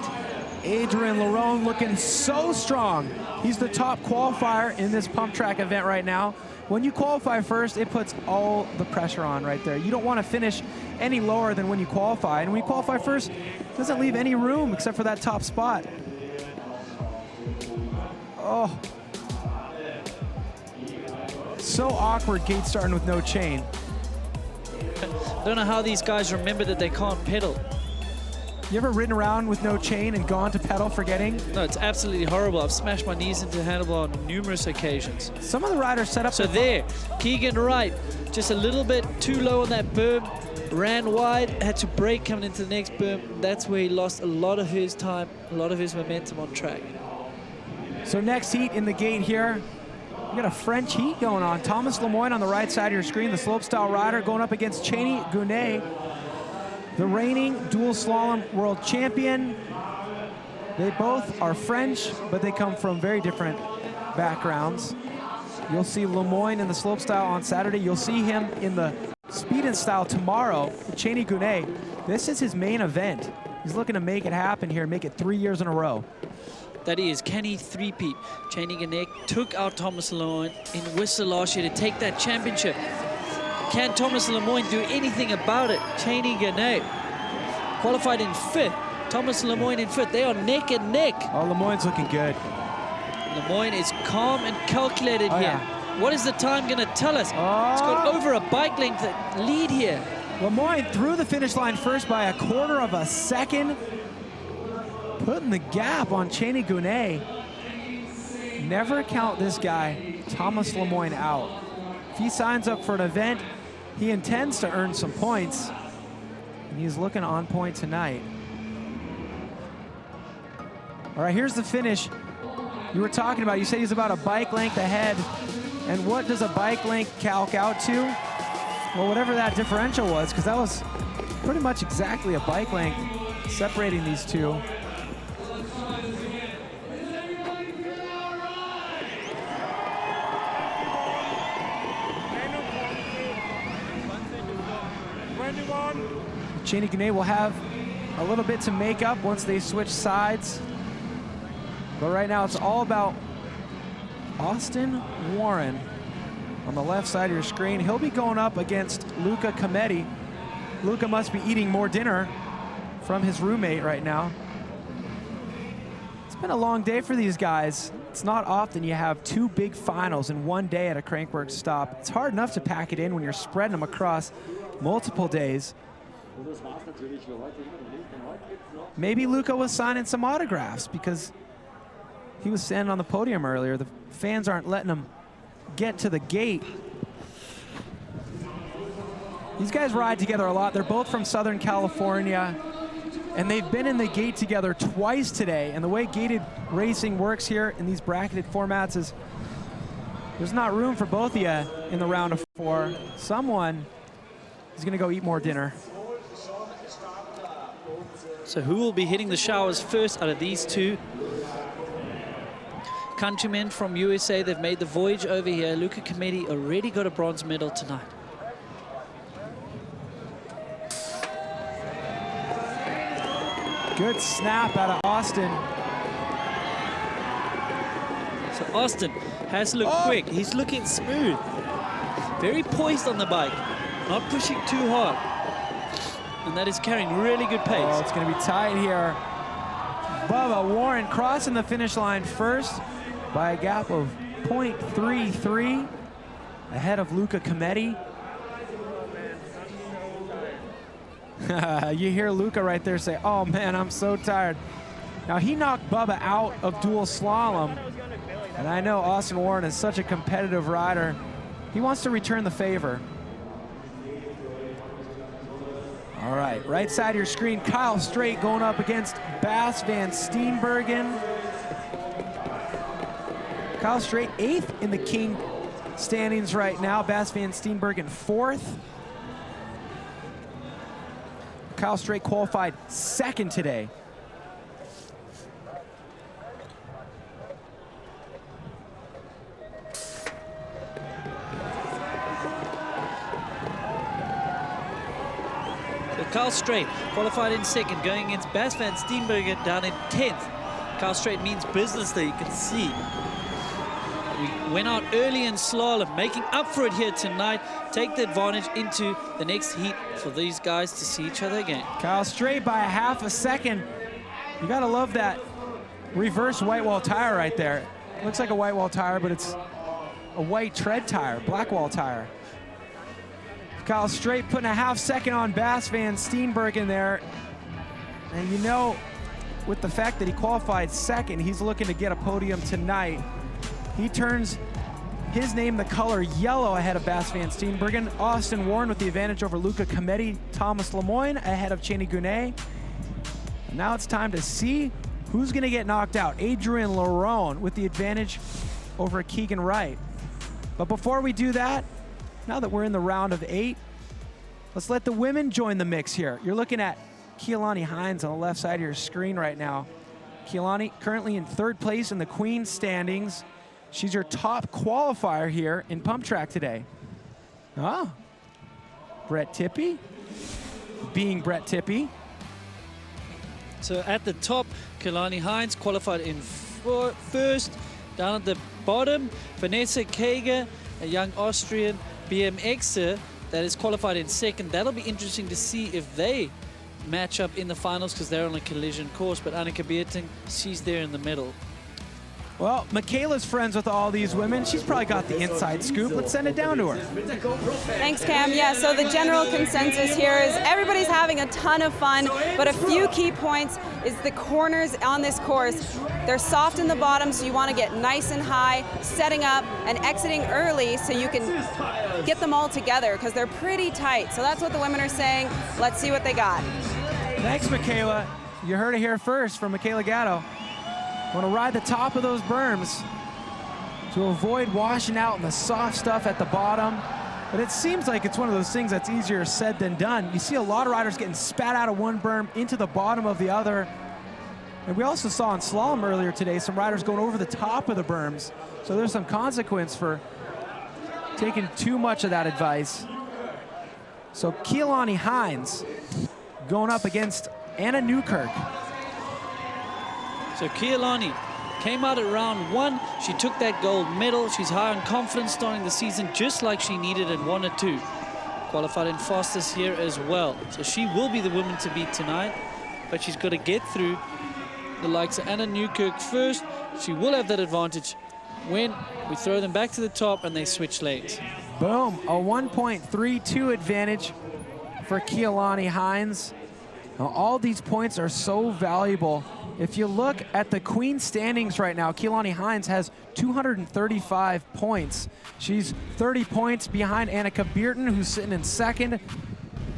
Adrian Lerone looking so strong. He's the top qualifier in this pump track event right now. When you qualify first, it puts all the pressure on right there. You don't want to finish any lower than when you qualify. And when you qualify first, it doesn't leave any room except for that top spot. Oh. So awkward gate starting with no chain. I don't know how these guys remember that they can't pedal. You ever ridden around with no chain and gone to pedal forgetting? No, it's absolutely horrible. I've smashed my knees into the handlebar on numerous occasions. Some of the riders set up. So there, Keegan Wright, just a little bit too low on that berm, ran wide, had to brake coming into the next berm. That's where he lost a lot of his time, a lot of his momentum on track. So next heat in the gate here, we got a French heat going on. Thomas Lemoyne on the right side of your screen, the slopestyle rider, going up against Cheney Gounet, the reigning dual slalom world champion. They both are French, but they come from very different backgrounds. You'll see Lemoyne in the slopestyle on Saturday. You'll see him in the speed and style tomorrow. Cheney Gounet, this is his main event. He's looking to make it happen here, make it 3 years in a row. That is, can he three-peat? Cheney Gounet took out Thomas Lemoyne in Whistler last year to take that championship. Can Thomas Lemoyne do anything about it? Cheney Gounet qualified in 5th. Thomas Lemoyne in 5th. They are neck and neck. Oh, Lemoyne's looking good. Lemoyne is calm and calculated here. Yeah. What is the time going to tell us? Oh. It's got over a bike length lead here. Lemoyne through the finish line first by 1/4 of a second. Putting the gap on Cheney Gounet. Never count this guy, Thomas Lemoyne, out. If he signs up for an event, he intends to earn some points. And he's looking on point tonight. All right, here's the finish you were talking about. You said he's about a bike length ahead. And what does a bike length calc out to? Well, whatever that differential was, because that was pretty much exactly a bike length separating these two. Cheney Gunet will have a little bit to make up once they switch sides. But right now it's all about Austin Warren on the left side of your screen. He'll be going up against Luca Cometti. Luca must be eating more dinner from his roommate right now. It's been a long day for these guys. It's not often you have two big finals in one day at a Crankworx stop. It's hard enough to pack it in when you're spreading them across multiple days. Maybe Luca was signing some autographs because he was standing on the podium earlier. The fans aren't letting him get to the gate. These guys ride together a lot. They're both from Southern California, and they've been in the gate together twice today. And the way gated racing works here in these bracketed formats is there's not room for both of you in the round of 4. Someone is going to go eat more dinner. So who will be hitting the showers first out of these two? Countrymen from USA, they've made the voyage over here. Luca Cometti already got a bronze medal tonight. Good snap out of Austin. So Austin has to look quick. He's looking smooth. Very poised on the bike. Not pushing too hard. And that is carrying really good pace. Oh, it's going to be tight here. Bubba Warren crossing the finish line first by a gap of 0.33 ahead of Luca Cometti. You hear Luca right there say, oh man, I'm so tired. Now he knocked Bubba out of dual slalom. And I know Austin Warren is such a competitive rider. He wants to return the favor. All right side of your screen, Kyle Straight going up against Bas van Steenbergen. Kyle Straight 8th in the King standings right now. Bas van Steenbergen 4th. Kyle Straight qualified 2nd today. Kyle Straight qualified in 2nd, going against Bas van Steenbergen down in 10th. Kyle Straight means business there, you can see. We went out early in slalom, making up for it here tonight. Take the advantage into the next heat for these guys to see each other again. Kyle Straight by a half a second. You gotta love that reverse white wall tire right there. Looks like a white wall tire, but it's a white tread tire, black wall tire. Kyle Straight putting a half second on Bas van Steenbergen there. And you know, with the fact that he qualified 2nd, he's looking to get a podium tonight. He turns his name the color yellow ahead of Bas van Steenbergen. Austin Warren with the advantage over Luca Cometti. Thomas Lemoyne ahead of Cheney Gunet. Now it's time to see who's gonna get knocked out. Adrian Larone with the advantage over Keegan Wright. But before we do that, now that we're in the round of 8, let's let the women join the mix here. You're looking at Keilani Hines on the left side of your screen right now. Keilani currently in 3rd place in the Queen's standings. She's your top qualifier here in pump track today. Oh, Brett Tippy, being Brett Tippy. So at the top, Keilani Hines qualified in 1st. Down at the bottom, Vanessa Kager, a young Austrian BMXer that is qualified in 2nd. That'll be interesting to see if they match up in the finals because they're on a collision course, but Annika Beerting, she's there in the middle. Well, Michaela's friends with all these women. She's probably got the inside scoop. Let's send it down to her. Thanks, Cam. Yeah, so the general consensus here is everybody's having a ton of fun, but a few key points is the corners on this course. They're soft in the bottom, so you want to get nice and high, setting up and exiting early so you can get them all together because they're pretty tight. So that's what the women are saying. Let's see what they got. Thanks, Michaela. You heard it here first from Michaela Gatto. Want to ride the top of those berms to avoid washing out in the soft stuff at the bottom. But it seems like it's one of those things that's easier said than done. You see a lot of riders getting spat out of one berm into the bottom of the other. And we also saw in slalom earlier today some riders going over the top of the berms. So there's some consequence for taking too much of that advice. So Keilani Hines going up against Anna Newkirk. So Keilani came out at round 1. She took that gold medal. She's high on confidence starting the season, just like she needed and wanted to. Qualified in fastest here as well. So she will be the woman to beat tonight, but she's got to get through the likes of Anna Newkirk first. She will have that advantage when we throw them back to the top and they switch lanes. Boom, a 1.32 advantage for Keilani Hines. Now, all these points are so valuable. If you look at the Queen standings right now, Keilani Hines has 235 points. She's 30 points behind Annika Beerten, who's sitting in second.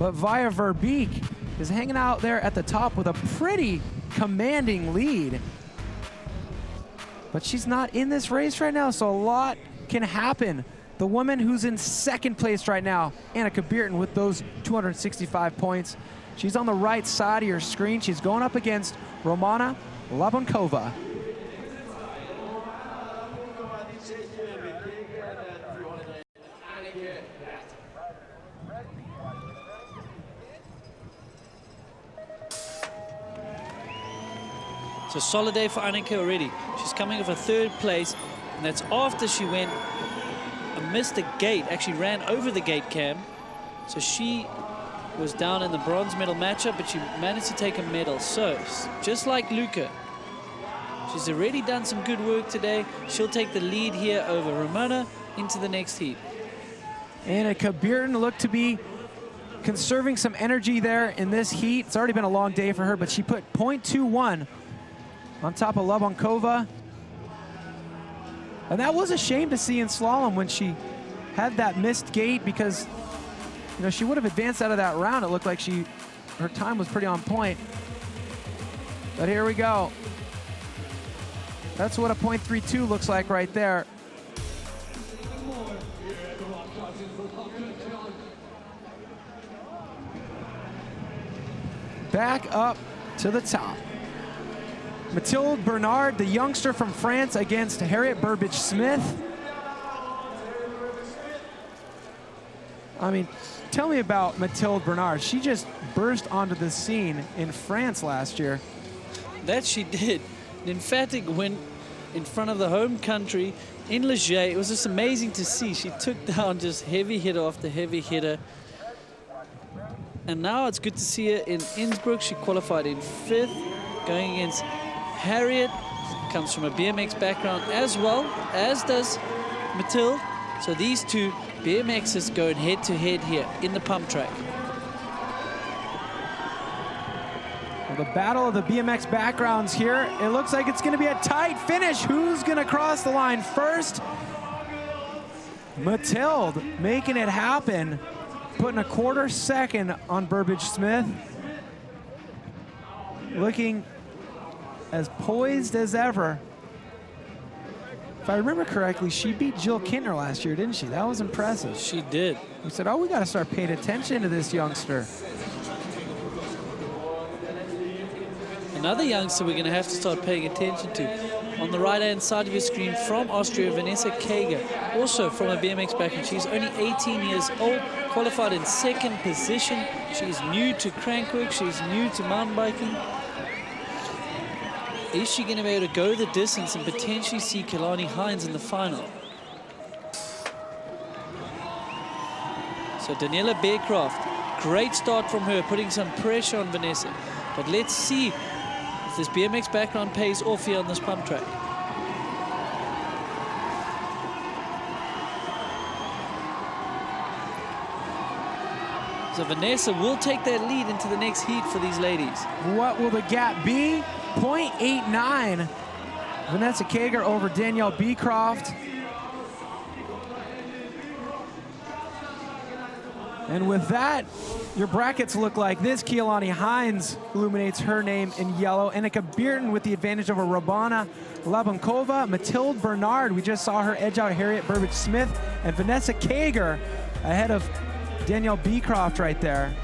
But Via Verbeek is hanging out there at the top with a pretty commanding lead. But she's not in this race right now, so a lot can happen. The woman who's in second place right now, Annika Beerten, with those 265 points. She's on the right side of your screen. She's going up against Romana Labunkova. It's a solid day for Annika already. She's coming off a 3rd place, and that's after she went and missed a gate, actually ran over the gate cam. So she was down in the bronze medal matchup, but she managed to take a medal. So, just like Luca, she's already done some good work today. She'll take the lead here over Romana into the next heat. Annika Beerten looked to be conserving some energy there in this heat. It's already been a long day for her, but she put .21 on top of Labunkova. And that was a shame to see in slalom when she had that missed gate, because you know, she would have advanced out of that round. It looked like her time was pretty on point. But here we go. That's what a .32 looks like right there. Back up to the top. Mathilde Bernard, the youngster from France, against Harriet Burbage-Smith. I mean, tell me about Mathilde Bernard. She just burst onto the scene in France last year. That she did. An emphatic win in front of the home country in Leger. It was just amazing to see. She took down just heavy hitter after heavy hitter. And now it's good to see her in Innsbruck. She qualified in 5th, going against Harriet. Comes from a BMX background as well, as does Mathilde. So these two BMXers going head-to-head here in the pump track. Well, the battle of the BMX backgrounds here. It looks like it's going to be a tight finish. Who's going to cross the line first? Mathilde making it happen, putting a 1/4 second on Burbage-Smith. Looking as poised as ever. If I remember correctly, she beat Jill Kintner last year, didn't she? That was impressive. She did. We said, oh, we got to start paying attention to this youngster. Another youngster we're going to have to start paying attention to. On the right-hand side of your screen from Austria, Vanessa Kager, also from a BMX background. She's only 18 years old, qualified in 2nd position. She's new to Crankworx. She's new to mountain biking. Is she going to be able to go the distance and potentially see Keilani Hines in the final? So Daniela Bearcraft, great start from her, putting some pressure on Vanessa. But let's see if this BMX background pays off here on this pump track. So Vanessa will take that lead into the next heat for these ladies. What will the gap be? .89. Vanessa Kager over Danielle Beecroft. And with that, your brackets look like this. Keilani Hines illuminates her name in yellow. Annika Bearden with the advantage over Rabana Labunkova. Mathilde Bernard, we just saw her edge out Harriet Burbage-Smith. And Vanessa Kager ahead of Danielle Beecroft right there.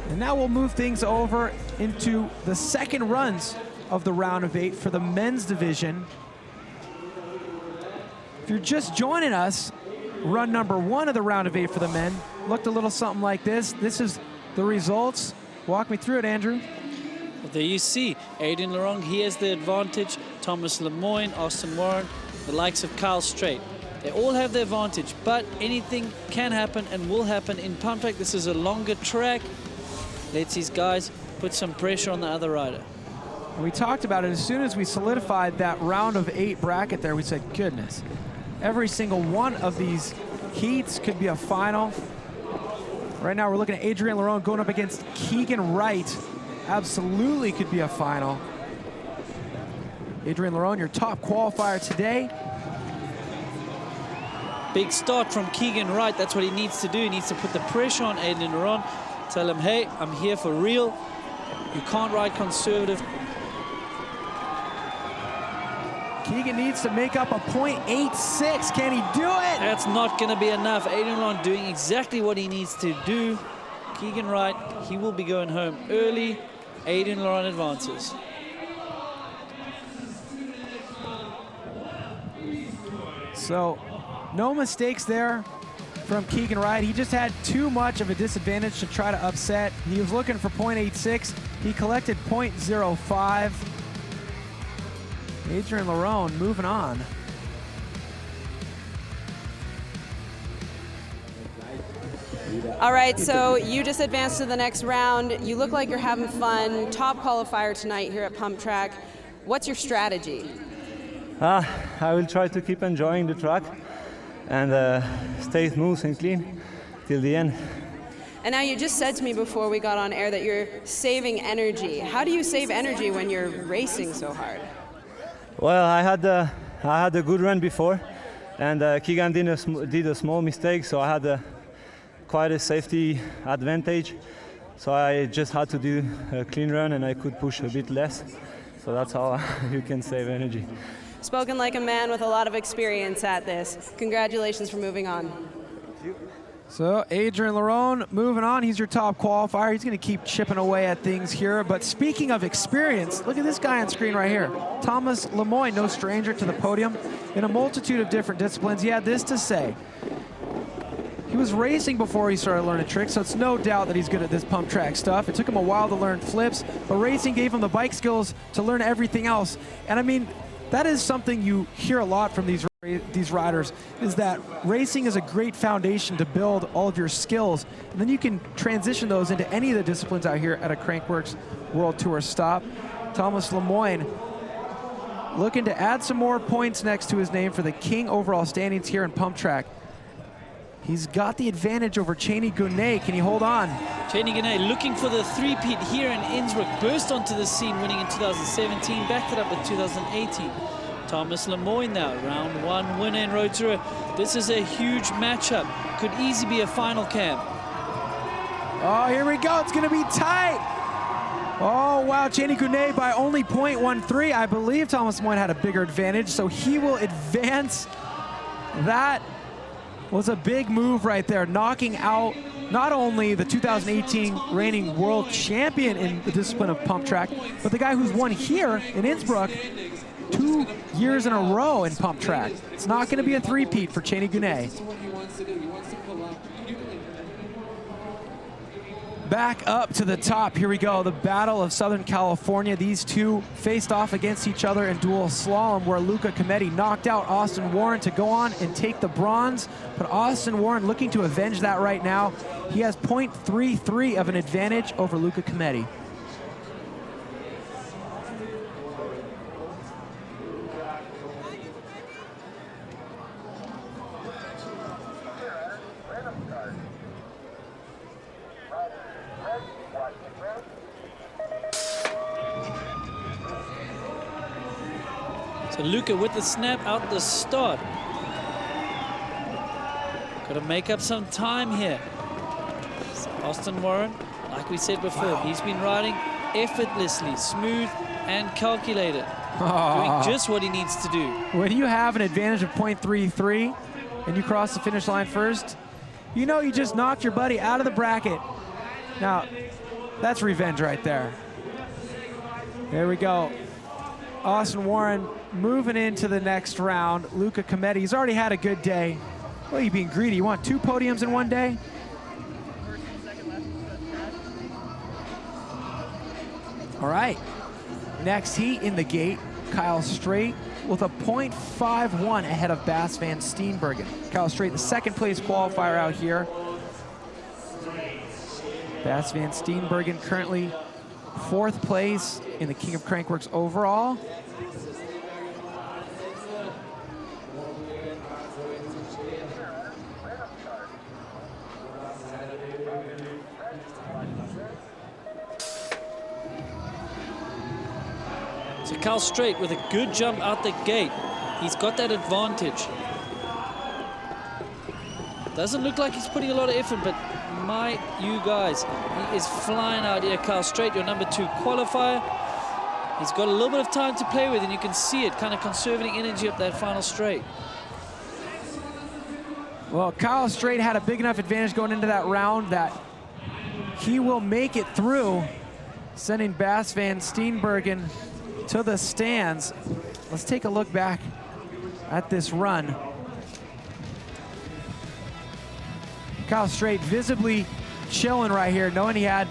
And now we'll move things over into the second runs of the round of 8 for the men's division. If you're just joining us, run number 1 of the round of 8 for the men looked a little something like this. This is the results. Walk me through it, Andrew. There you see, Aiden Laurent, he has the advantage. Thomas Lemoyne, Austin Warren, the likes of Kyle Strait. They all have the advantage, but anything can happen and will happen in pump track. This is a longer track. Let's these guys put some pressure on the other rider. And we talked about it as soon as we solidified that round of 8 bracket there. We said, goodness, every single one of these heats could be a final. Right now we're looking at Adrienne Laurent going up against Keegan Wright. Absolutely could be a final. Adrienne Laurent, your top qualifier today. Big start from Keegan Wright. That's what he needs to do. He needs to put the pressure on Aiden Laurent. Tell him, hey, I'm here for real. You can't ride conservative. Keegan needs to make up a .86. Can he do it? That's not going to be enough. Aiden Laurent doing exactly what he needs to do. Keegan Wright, he will be going home early. Aiden Laurent advances. So, no mistakes there from Keegan Wright. He just had too much of a disadvantage to try to upset. He was looking for .86. He collected .05. Adrienne Laurent moving on. All right, so you just advanced to the next round. You look like you're having fun. Top qualifier tonight here at Pump Track. What's your strategy? I will try to keep enjoying the track and stay smooth and clean till the end. And now you just said to me before we got on air that you're saving energy. How do you save energy when you're racing so hard? Well, I had a good run before, and Keegan did a small mistake, so I had quite a safety advantage. So I just had to do a clean run, and I could push a bit less. So that's how you can save energy. Spoken like a man with a lot of experience at this. Congratulations for moving on. So Adrienne Laurent moving on. He's your top qualifier. He's going to keep chipping away at things here. But speaking of experience, look at this guy on screen right here. Thomas Lemoyne, no stranger to the podium. In a multitude of different disciplines, he had this to say. He was racing before he started learning tricks, so it's no doubt that he's good at this pump track stuff. It took him a while to learn flips, but racing gave him the bike skills to learn everything else. And I mean, that is something you hear a lot from these riders, is that racing is a great foundation to build all of your skills, and then you can transition those into any of the disciplines out here at a Crankworx World Tour stop. Thomas Lemoyne looking to add some more points next to his name for the King overall standings here in Pump Track. He's got the advantage over Cheney Gounet. Can he hold on? Cheney Gounet looking for the three-peat here in Innsbruck. Burst onto the scene, winning in 2017, backed it up in 2018. Thomas Lemoyne now, round 1 winner in Road Tour. This is a huge matchup. Could easily be a final, Cam. Oh, here we go. It's going to be tight. Oh, wow. Cheney Gounet by only .13. I believe Thomas Lemoyne had a bigger advantage, so he will advance. That was a big move right there, knocking out not only the 2018 reigning world champion in the discipline of pump track, but the guy who's won here in Innsbruck 2 years in a row in pump track. It's not going to be a three-peat for Cheney Gounet. Back up to the top, here we go, the Battle of Southern California. These two faced off against each other in dual slalom, where Luca Cometti knocked out Austin Warren to go on and take the bronze. But Austin Warren looking to avenge that right now. He has .33 of an advantage over Luca Cometti. So Luca with the snap out the start. Got to make up some time here. So Austin Warren, like we said before, he's been riding effortlessly, smooth and calculated. Doing just what he needs to do. When you have an advantage of 0.33 and you cross the finish line first, you know you just knocked your buddy out of the bracket. Now, that's revenge right there. There we go. Austin Warren moving into the next round. Luca Cometti, he's already had a good day. Well, you being greedy. You want 2 podiums in one day? All right. Next heat in the gate, Kyle Straight with a 0.51 ahead of Bas van Steenbergen. Kyle Straight, the second place qualifier out here. Bas van Steenbergen currently 4th place in the King of Crankworx overall. So Kyle Straight with a good jump out the gate. He's got that advantage. Doesn't look like he's putting a lot of effort, but you guys, he is flying out here. Kyle Straight, your number 2 qualifier. He's got a little bit of time to play with, and you can see it, kind of conserving energy up that final straight. Well, Kyle Straight had a big enough advantage going into that round that he will make it through, sending Bas van Steenbergen to the stands. Let's take a look back at this run. Kyle Straight visibly chilling right here, knowing he had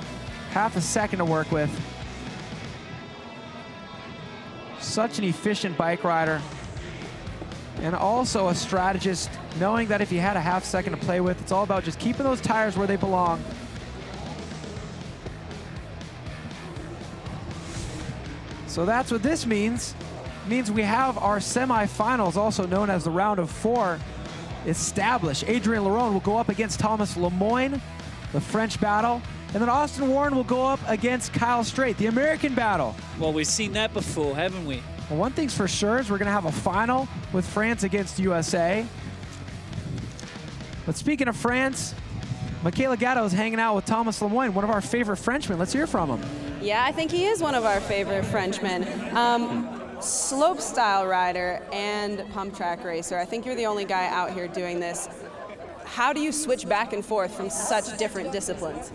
half a second to work with. Such an efficient bike rider. And also a strategist, knowing that if he had a half second to play with, it's all about just keeping those tires where they belong. So that's what this means. It means we have our semifinals, also known as the round of 4, established. Adrien Leron will go up against Thomas Lemoyne, the French battle. And then Austin Warren will go up against Kyle Straight, the American battle. Well, we've seen that before, haven't we? Well, one thing's for sure is we're going to have a final with France against USA. But speaking of France, Michaela Gatto is hanging out with Thomas Lemoyne, one of our favorite Frenchmen. Let's hear from him. Yeah, I think he is one of our favorite Frenchmen. Slope style rider and pump track racer. I think you're the only guy out here doing this. How do you switch back and forth from such different disciplines?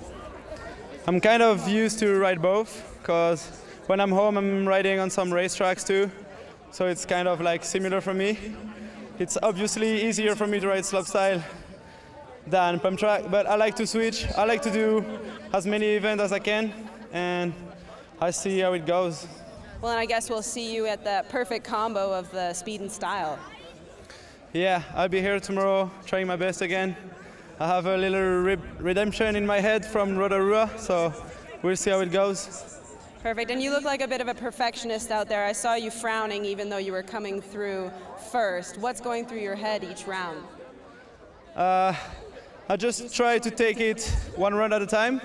I'm kind of used to ride both, because when I'm home I'm riding on some racetracks too, so it's kind of like similar for me. It's obviously easier for me to ride slopestyle than pump track, but I like to switch. I like to do as many events as I can, and I see how it goes. Well, and I guess we'll see you at the perfect combo of the speed and style. Yeah, I'll be here tomorrow trying my best again. I have a little redemption in my head from Rotorua, so we'll see how it goes. Perfect, and you look like a bit of a perfectionist out there. I saw you frowning even though you were coming through first. What's going through your head each round? I just try to take it one run at a time,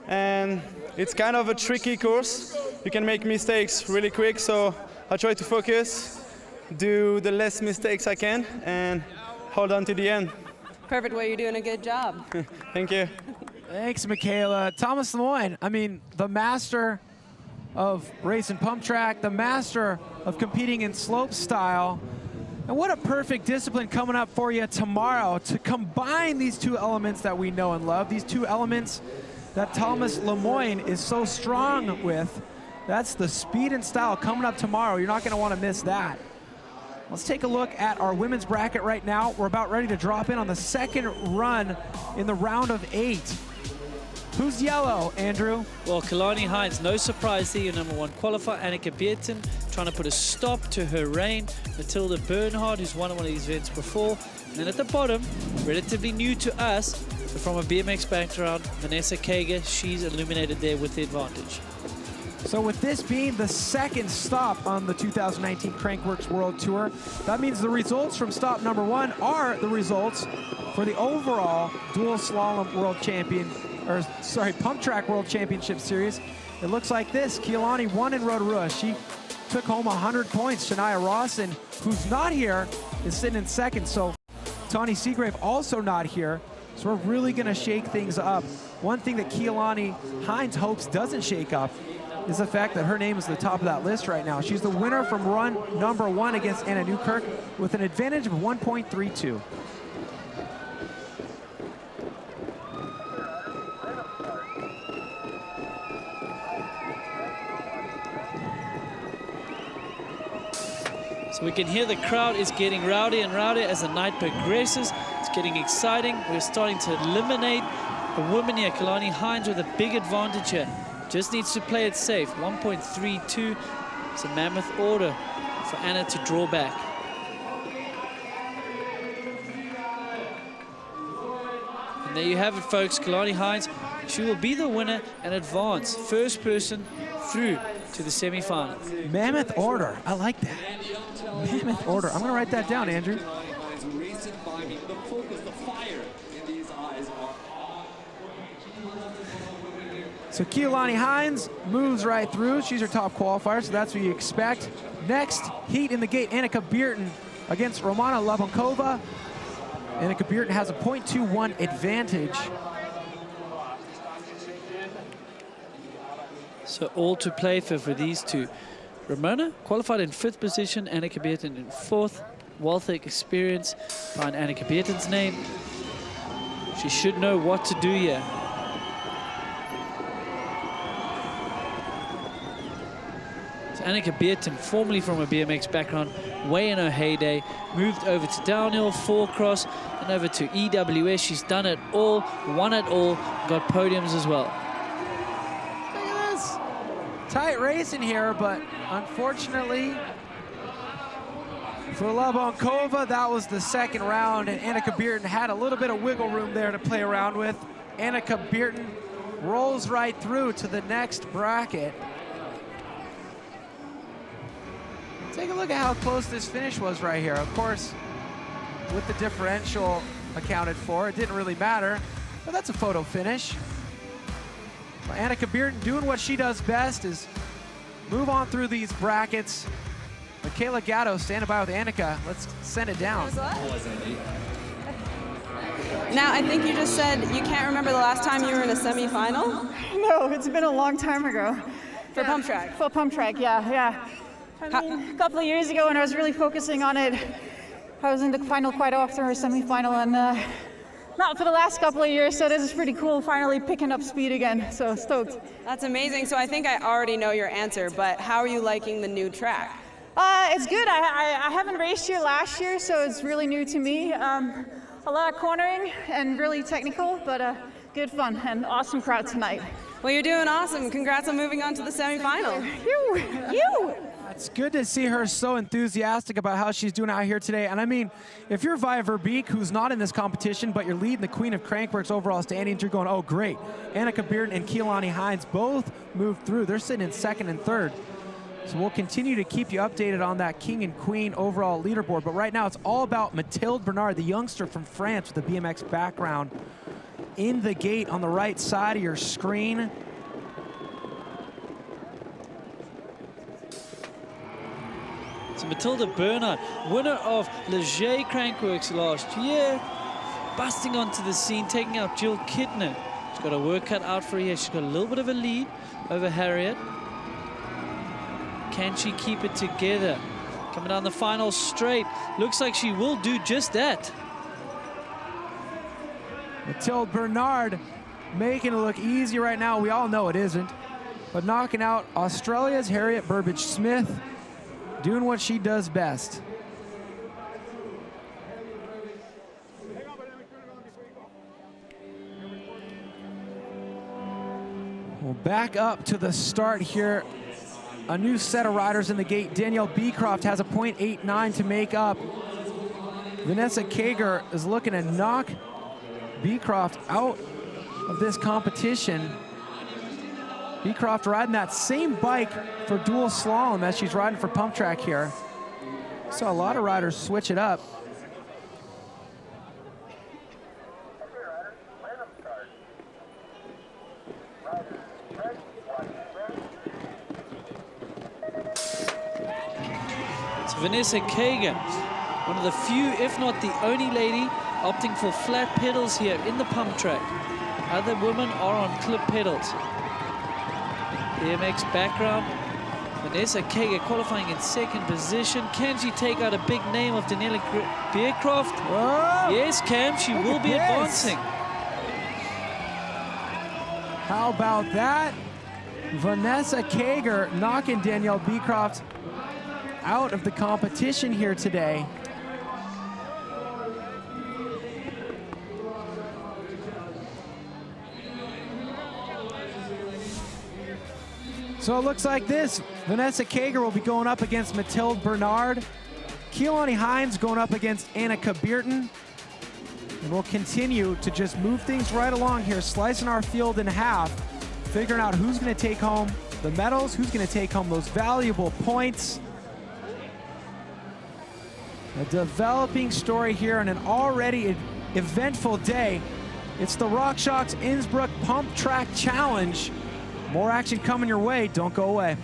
and it's kind of a tricky course. You can make mistakes really quick, so I try to focus, do the less mistakes I can, and hold on to the end. Perfect, well, you're doing a good job. Thank you. Thanks, Michaela. Thomas Lemoyne, I mean, the master of race and pump track, the master of competing in slope style. And what a perfect discipline coming up for you tomorrow to combine these 2 elements that we know and love, these 2 elements that Thomas Lemoyne is so strong with. That's the speed and style coming up tomorrow. You're not going to want to miss that. Let's take a look at our women's bracket right now. We're about ready to drop in on the second run in the round of 8. Who's yellow, Andrew? Well, Kalani Hines, no surprise there, your number 1 qualifier. Annika Bierten trying to put a stop to her reign. Matilda Bernhard, who's won one of these events before. And then at the bottom, relatively new to us, but from a BMX background, Vanessa Kager, she's illuminated there with the advantage. So with this being the second stop on the 2019 Crankworx World Tour, that means the results from stop number 1 are the results for the overall dual slalom world champion, or sorry, pump track world championship series. It looks like this. Keelani won in Rotorua. She took home 100 points. Shania Rawson, who's not here, is sitting in second. So Tawny Seagrave also not here, so we're really going to shake things up. One thing that Keilani Hines hopes doesn't shake up is the fact that her name is at the top of that list right now. She's the winner from run number 1 against Anna Newkirk with an advantage of 1.32. So we can hear the crowd is getting rowdy and rowdy as the night progresses. It's getting exciting. We're starting to eliminate the woman here. Keilani Hines with a big advantage here. Just needs to play it safe. 1.32. It's a mammoth order for Anna to draw back. And there you have it, folks. Keilani Hines, she will be the winner and advance first person through to the semi-final. Mammoth order. I like that. Mammoth order. I'm going to write that down, Andrew. So Keilani Hines moves right through. She's her top qualifier, so that's what you expect. Next heat in the gate, Annika Bierten against Romana Labonkova. Annika Bierten has a 0.21 advantage. So all to play for these two. Romana qualified in 5th position, Annika Bierten in 4th. Walthek experience behind Annika Bierten's name. She should know what to do here. So Annika Bierten, formerly from a BMX background, way in her heyday, moved over to downhill, 4-cross, and over to EWS. She's done it all, won it all, got podiums as well. Tight race in here, but unfortunately for Labonkova, that was the second round, and Annika Bierten had a little bit of wiggle room there to play around with. Annika Bierten rolls right through to the next bracket. Take a look at how close this finish was right here. Of course, with the differential accounted for, it didn't really matter, but that's a photo finish. Well, Annika Bierten doing what she does best is move on through these brackets. Michaela Gatto standing by with Annika. Let's send it down. Now, I think you just said you can't remember the last time you were in a semifinal? No, it's been a long time ago. For pump track? For pump track, yeah. I mean, a couple of years ago when I was really focusing on it, I was in the final quite often, or semifinal, and not for the last couple of years, so this is pretty cool, finally picking up speed again, so stoked. That's amazing. So I think I already know your answer, but how are you liking the new track? It's good. I haven't raced here last year, so it's really new to me. A lot of cornering and really technical, but good fun and awesome crowd tonight. Well, you're doing awesome. Congrats on moving on to the semifinal. You. It's good to see her so enthusiastic about how she's doing out here today. And I mean, if you're Via Verbeek, who's not in this competition, but you're leading the queen of Crankworx overall standings, you're going, oh, great. Annika Bierten and Keilani Hines both moved through. They're sitting in 2nd and 3rd. So we'll continue to keep you updated on that king and queen overall leaderboard. But right now, it's all about Mathilde Bernard, the youngster from France with a BMX background, in the gate on the right side of your screen. So Mathilde Bernard, winner of Leger Crankworx last year, busting onto the scene, taking out Jill Kidner. She's got a work cut out for her here. She's got a little bit of a lead over Harriet. Can she keep it together? Coming down the final straight. Looks like she will do just that. Mathilde Bernard making it look easy right now. We all know it isn't. But knocking out Australia's Harriet Burbage-Smith, doing what she does best. We'll back up to the start here. A new set of riders in the gate. Danielle Beecroft has a 0.89 to make up. Vanessa Kager is looking to knock Beecroft out of this competition. Beecroft riding that same bike for dual slalom as she's riding for pump track here. Saw a lot of riders switch it up. So Vanessa Kager One of the few, if not the only lady, opting for flat pedals here in the pump track. Other women are on clip pedals. BMX background. Vanessa Kager qualifying in second position. Can she take out a big name of Daniela Beercroft? Whoa. Yes, Cam, she will be advancing. How about that? Vanessa Kager knocking Danielle Beecroft out of the competition here today. So it looks like this. Vanessa Kager will be going up against Mathilde Bernard. Keelani Hines going up against Annika Beerton. And we'll continue to just move things right along here, slicing our field in half, figuring out who's going to take home the medals, who's going to take home those valuable points. A developing story here on an already eventful day. It's the RockShox Innsbruck Pump Track Challenge. More action coming your way. Don't go away.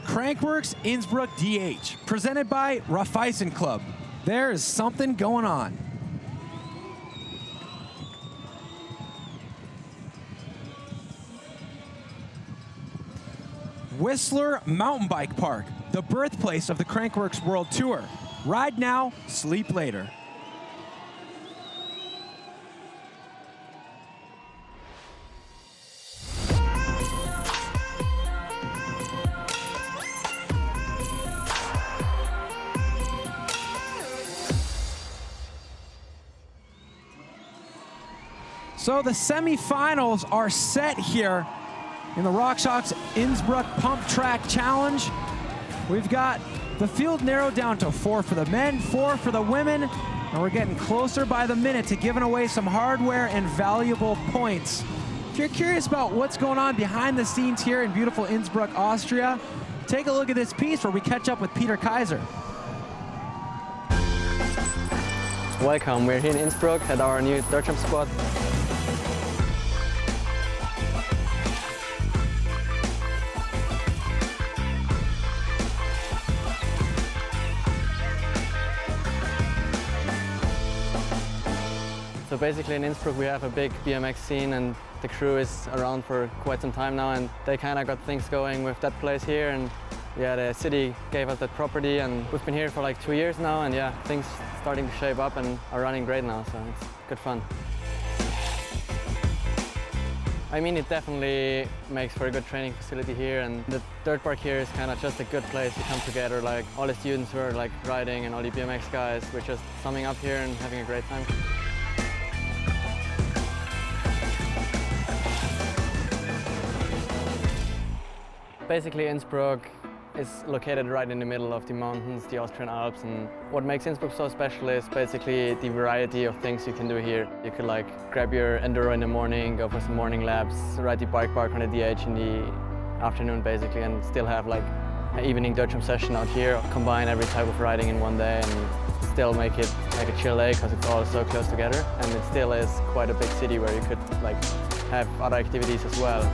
Crankworx Innsbruck DH, presented by Raiffeisen Club. There is something going on. Whistler Mountain Bike Park, the birthplace of the Crankworx World Tour. Ride now, sleep later. So the semifinals are set here in the RockShox Innsbruck Pump Track Challenge. We've got the field narrowed down to 4 for the men, 4 for the women, and we're getting closer by the minute to giving away some hardware and valuable points. If you're curious about what's going on behind the scenes here in beautiful Innsbruck, Austria, take a look at this piece where we catch up with Peter Kaiser. Welcome, we're here in Innsbruck at our new dirt jump spot. So basically in Innsbruck we have a big BMX scene, and the crew is around for quite some time now, and they kind of got things going with that place here, and yeah, the city gave us that property, and we've been here for like 2 years now, and yeah, things starting to shape up and are running great now, so it's good fun. I mean, it definitely makes for a good training facility here, and the dirt park here is kind of just a good place to come together. Like all the students who are like riding and all the BMX guys, we're just summing up here and having a great time. Basically, Innsbruck is located right in the middle of the mountains, the Austrian Alps, and what makes Innsbruck so special is basically the variety of things you can do here. You could like grab your enduro in the morning, go for some morning laps, ride the bike park on the DH in the afternoon basically, and still have like an evening dirt jump session out here. Combine every type of riding in one day and still make it like a chill day because it's all so close together, and it still is quite a big city where you could like have other activities as well.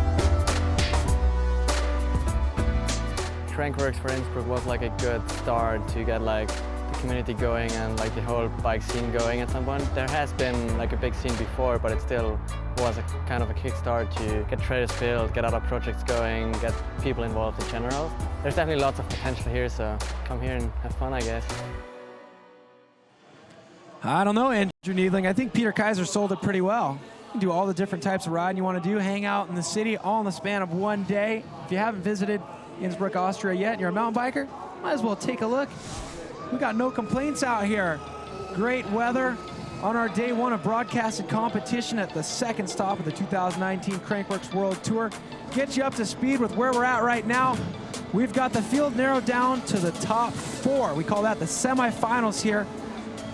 Crankworx for Innsbruck was like a good start to get like the community going and like the whole bike scene going at some point. There has been like a big scene before, but it still was a kind of a kickstart to get trails built, get other projects going, get people involved in general. There's definitely lots of potential here, so come here and have fun, I guess. I don't know, Andrew Needling. I think Peter Kaiser sold it pretty well. You can do all the different types of riding you want to do, hang out in the city all in the span of one day. If you haven't visited Innsbruck, Austria yet, and you're a mountain biker, might as well take a look. We got no complaints out here. Great weather on our day one of broadcasted competition at the second stop of the 2019 Crankworx World Tour. Get you up to speed with where we're at right now. We've got the field narrowed down to the top 4. We call that the semifinals here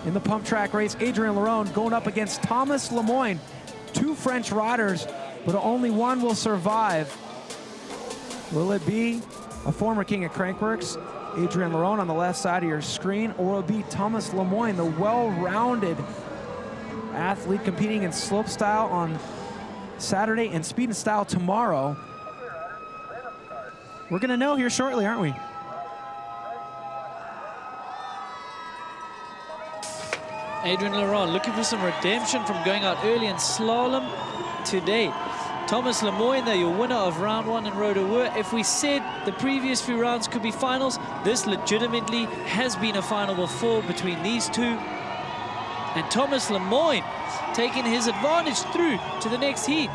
in the pump track race. Adrien Lerone going up against Thomas Lemoyne. 2 French riders, but only one will survive. Will it be a former king of Crankworx, Adrien Lerone on the left side of your screen, or will it be Thomas Lemoyne, the well-rounded athlete competing in slope style on Saturday and speed and style tomorrow? We're going to know here shortly, aren't we? Adrien Lerone looking for some redemption from going out early in slalom today. Thomas Lemoyne, though, your winner of round 1 in Road Tour. If we said the previous few rounds could be finals, this legitimately has been a final before between these two. And Thomas Lemoyne taking his advantage through to the next heat.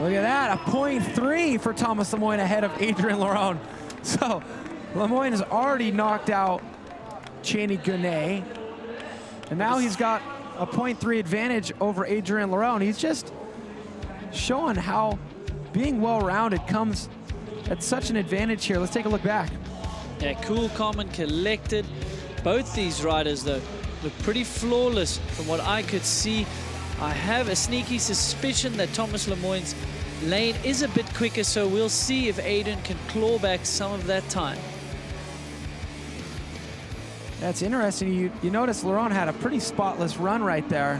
Look at that, a 0.3 for Thomas Lemoyne ahead of Adrien Lerone. So Lemoyne has already knocked out Cheney Gunay, and now he's got a 0.3 advantage over Adrien Lerone. He's just showing how being well-rounded comes at such an advantage here. Let's take a look back. Yeah, cool, calm, and collected. Both these riders, though, look pretty flawless from what I could see. I have a sneaky suspicion that Thomas Lemoyne's lane is a bit quicker, so we'll see if Adrien can claw back some of that time. That's interesting. You notice Lerone had a pretty spotless run right there.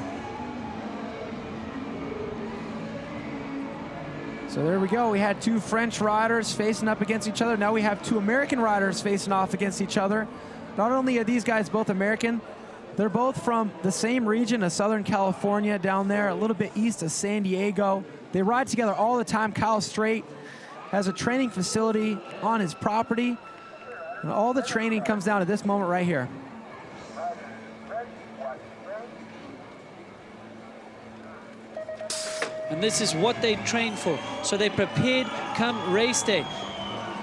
So there we go. We had 2 French riders facing up against each other. Now we have 2 American riders facing off against each other. Not only are these guys both American, they're both from the same region of Southern California down there, a little bit east of San Diego. They ride together all the time. Kyle Strait has a training facility on his property, and all the training comes down to this moment right here. And this is what they train for. So they prepared come race day.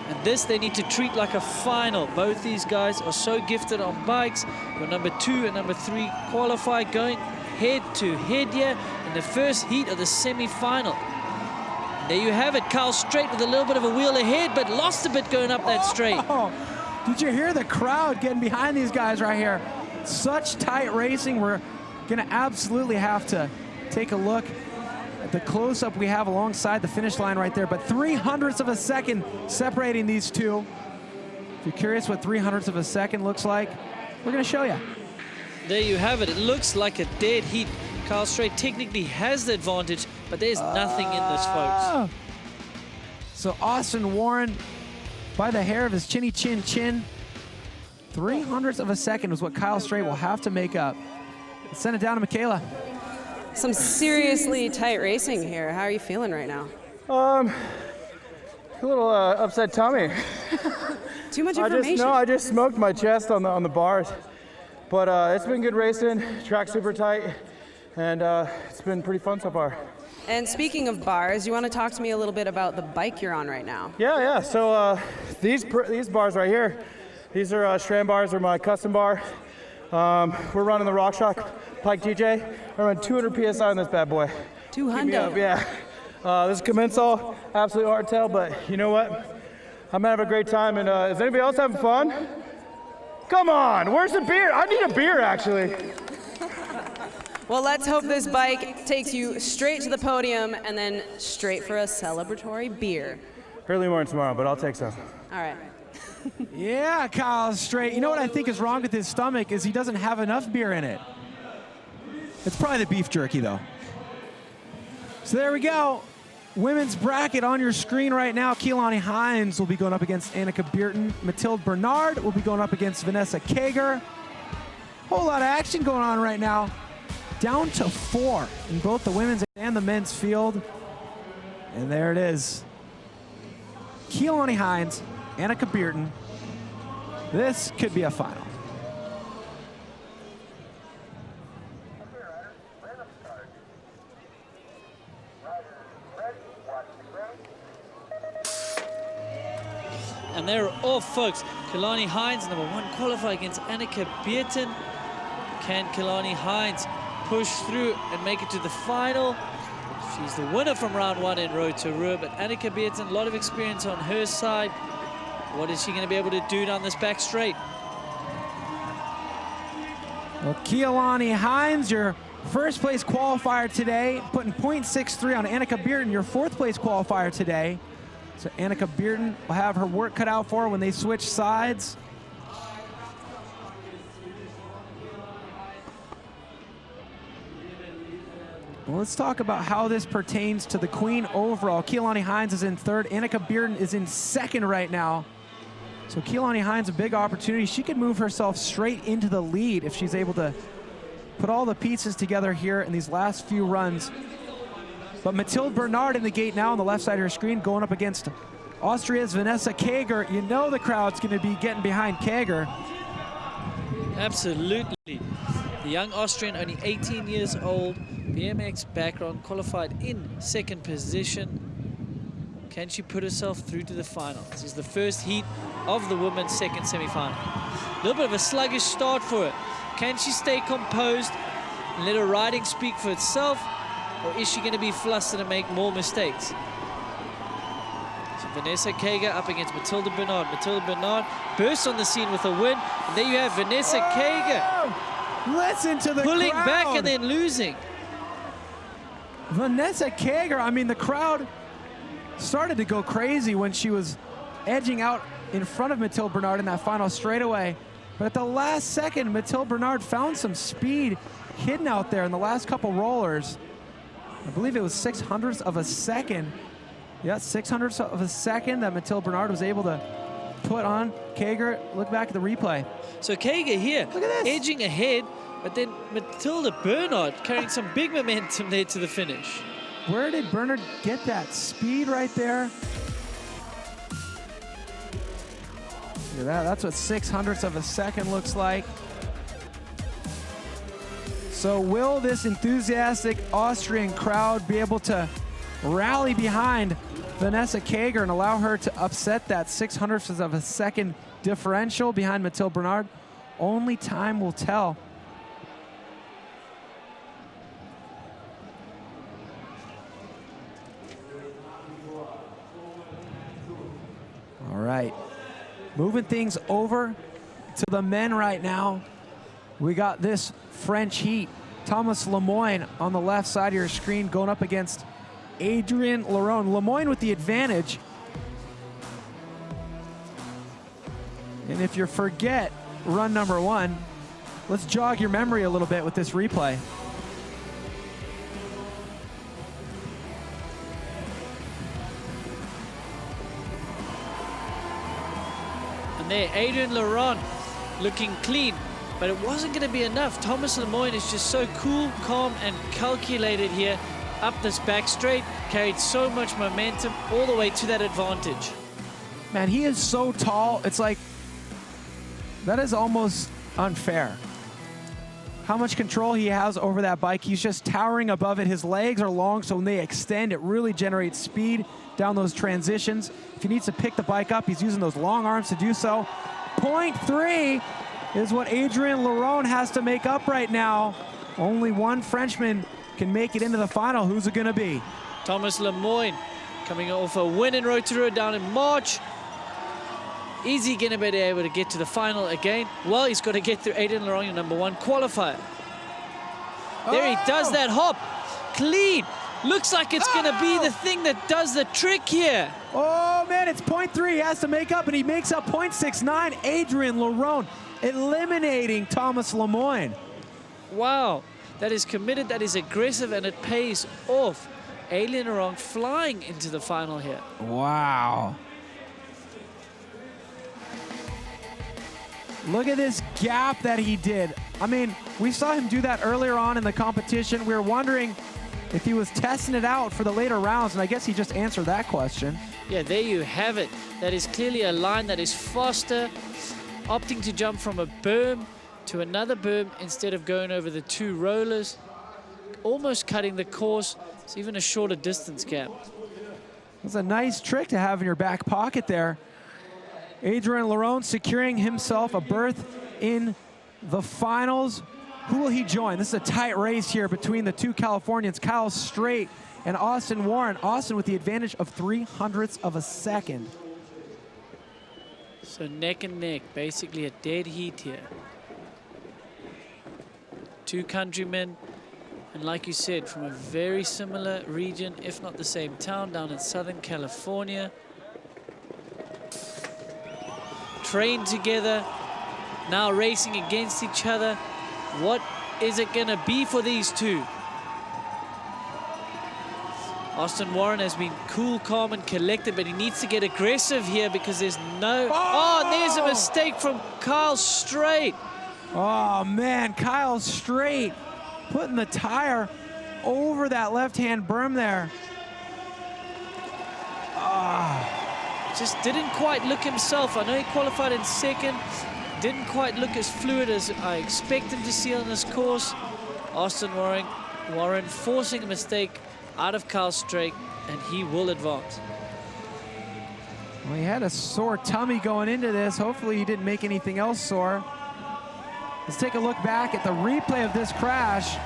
And this they need to treat like a final. Both these guys are so gifted on bikes. Your number 2 and number 3 qualify, going head to head here in the first heat of the semi-final. There you have it, Kyle Strait with a little bit of a wheel ahead, but lost a bit going up that straight. Oh, did you hear the crowd getting behind these guys right here? Such tight racing. We're gonna absolutely have to take a look at the close-up we have alongside the finish line right there, but 3/100ths of a second separating these two. If you're curious what 3/100ths of a second looks like, we're gonna show you. There you have it. It looks like a dead heat. Kyle Strait technically has the advantage, but there's nothing in this, folks. So Austin Warren, by the hair of his chinny chin chin, 0.03 of a second is what Kyle Strait will have to make up. Let's send it down to Michaela. Some seriously tight racing here. How are you feeling right now? A little upset tummy. Too much information. I just smoked my chest on the bars. But it's been good racing, track's super tight, and it's been pretty fun so far. And speaking of bars, you want to talk to me a little bit about the bike you're on right now? Yeah. So these bars right here, these are Strand bars, are my custom bar. We're running the RockShox Pike DJ. I run 200 PSI on this bad boy. 200? Yeah. This is Commensal, absolute hardtail, but you know what? I'm having a great time, and is anybody else having fun? Come on, where's the beer? I need a beer, actually. Well, let's hope this bike takes you straight to the podium and then straight for a celebratory beer. Early morning tomorrow, but I'll take some. All right. Yeah, Kyle Strait. You know what I think is wrong with his stomach is he doesn't have enough beer in it. It's probably the beef jerky, though. So there we go. Women's bracket on your screen right now. Keelani Hines will be going up against Annika Beerton. Mathilde Bernard will be going up against Vanessa Kager. Whole lot of action going on right now. Down to 4 in both the women's and the men's field. And there it is. Keelani Hines, Annika Beerton. This could be a final. And they're off, folks. Keelani Hines, number 1 qualifier against Annika Beerton. Can Keelani Hines push through and make it to the final? She's the winner from round 1 in Road to Ruhr, but Annika Beerton, a lot of experience on her side. What is she going to be able to do down this back straight? Well, Keelani Hines, your first place qualifier today, putting .63 on Annika Beerton, your 4th place qualifier today. So Annika Beerton will have her work cut out for her when they switch sides. Well, let's talk about how this pertains to the queen overall. Keelani Hines is in 3rd. Annika Beerton is in 2nd right now. So Keelani Hines, a big opportunity. She could move herself straight into the lead if she's able to put all the pieces together here in these last few runs. But Mathilde Bernard in the gate now on the left side of your screen, going up against Austria's Vanessa Kager. You know the crowd's going to be getting behind Kager. Absolutely. The young Austrian, only 18 years old, BMX background, qualified in 2nd position. Can she put herself through to the final? This is the first heat of the women's 2nd semi-final. A little bit of a sluggish start for her. Can she stay composed and let her riding speak for itself? Or is she going to be flustered and make more mistakes? So Vanessa Kager up against Mathilde Bernard. Mathilde Bernard bursts on the scene with a win. And there you have Vanessa Kager. Listen to the pulling crowd. Back and then losing. Vanessa Kager, I mean, the crowd started to go crazy when she was edging out in front of Mathilde Bernard in that final straightaway. But at the last second, Mathilde Bernard found some speed hidden out there in the last couple rollers. I believe it was 0.06 of a second. Yeah, 0.06 of a second that Mathilde Bernard was able to put on Kager. Look back at the replay. So Kager here, look at this, edging ahead, but then Mathilde Bernard carrying some big momentum there to the finish. Where did Bernard get that speed right there? Look at that. That's what 0.06 of a second looks like. So will this enthusiastic Austrian crowd be able to rally behind Vanessa Kager and allow her to upset that 0.06 of a second differential behind Mathilde Bernard? Only time will tell. All right, moving things over to the men right now. We got this French heat. Thomas Lemoyne on the left side of your screen going up against Adrien Laron. Lemoyne with the advantage. And if you forget run number 1, let's jog your memory a little bit with this replay. And there, Adrian Laurent looking clean, but it wasn't going to be enough. Thomas Lemoyne is just so cool, calm, and calculated here up this back straight, carried so much momentum all the way to that advantage. Man, he is so tall. It's like, that is almost unfair. How much control he has over that bike. He's just towering above it. His legs are long, so when they extend, it really generates speed down those transitions. If he needs to pick the bike up, he's using those long arms to do so. 0.3 is what Adrian Laurent has to make up right now. Only one Frenchman can make it into the final. Who's it gonna be? Thomas Lemoyne coming off a win in Rotorua down in March. Is he going to be able to get to the final again? Well, he's got to get through Adrian Laurent, your #1 qualifier. There he does that hop. Clean. Looks like it's going to be the thing that does the trick here. Oh, man, it's 0.3. He has to make up, and he makes up 0.69. Adrian Laurent eliminating Thomas Lemoyne. Wow. That is committed, that is aggressive, and it pays off. Adrian Laurent flying into the final here. Wow. Look at this gap that he did. I mean, we saw him do that earlier on in the competition. We were wondering if he was testing it out for the later rounds, and I guess he just answered that question. Yeah, there you have it. That is clearly a line that is faster, opting to jump from a berm to another berm instead of going over the 2 rollers, almost cutting the course. It's even a shorter distance gap. It's a nice trick to have in your back pocket there. Adrian Laurent securing himself a berth in the finals. Who will he join? This is a tight race here between the 2 Californians, Kyle Straight and Austin Warren. Austin with the advantage of 0.03 of a second. So neck and neck, basically a dead heat here. 2 countrymen, and like you said, from a very similar region, if not the same town, down in Southern California. Trained together, now racing against each other. What is it gonna be for these 2? Austin Warren has been cool, calm, and collected, but he needs to get aggressive here because there's no... Oh, there's a mistake from Kyle Straight. Oh, man, Kyle Straight putting the tire over that left-hand berm there. Just didn't quite look himself. I know he qualified in 2nd. Didn't quite look as fluid as I expect him to see on this course. Austin Warren forcing a mistake out of Kyle Straight, and he will advance. Well, he had a sore tummy going into this. Hopefully he didn't make anything else sore. Let's take a look back at the replay of this crash.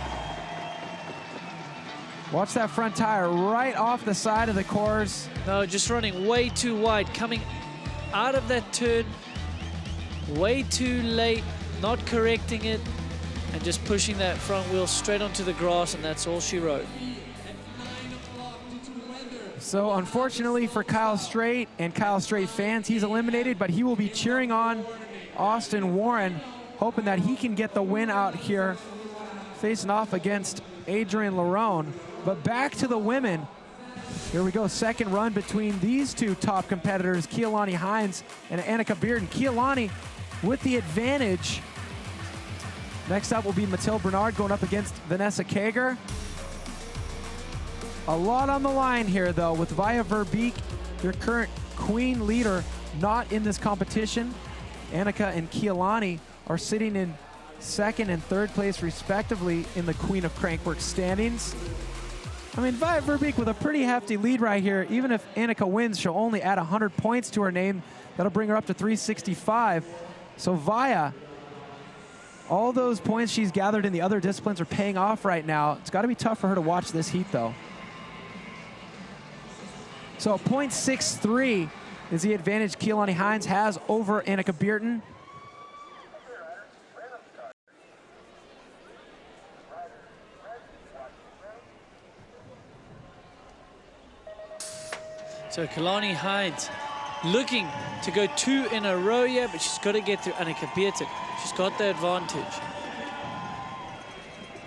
Watch that front tire right off the side of the course. No, just running way too wide, coming out of that turn way too late, not correcting it, and just pushing that front wheel straight onto the grass, and that's all she wrote. So unfortunately for Kyle Straight and Kyle Straight fans, he's eliminated, but he will be cheering on Austin Warren, hoping that he can get the win out here, facing off against Adrian Laurent. But back to the women. Here we go, second run between these 2 top competitors, Keilani Hines and Annika Bearden. Keilani with the advantage. Next up will be Mathilde Bernard going up against Vanessa Kager. A lot on the line here, though, with Via Verbeek, your current queen leader, not in this competition. Annika and Keilani are sitting in 2nd and 3rd place, respectively, in the Queen of Crankworx standings. I mean, Via Verbeek with a pretty hefty lead right here. Even if Annika wins, she'll only add 100 points to her name. That'll bring her up to 365. So Via, all those points she's gathered in the other disciplines are paying off right now. It's got to be tough for her to watch this heat, though. So 0.63 is the advantage Keilani Hines has over Annika Bearden. So Keilani Hines looking to go 2 in a row here, but she's got to get through Annika Bearden. She's got the advantage.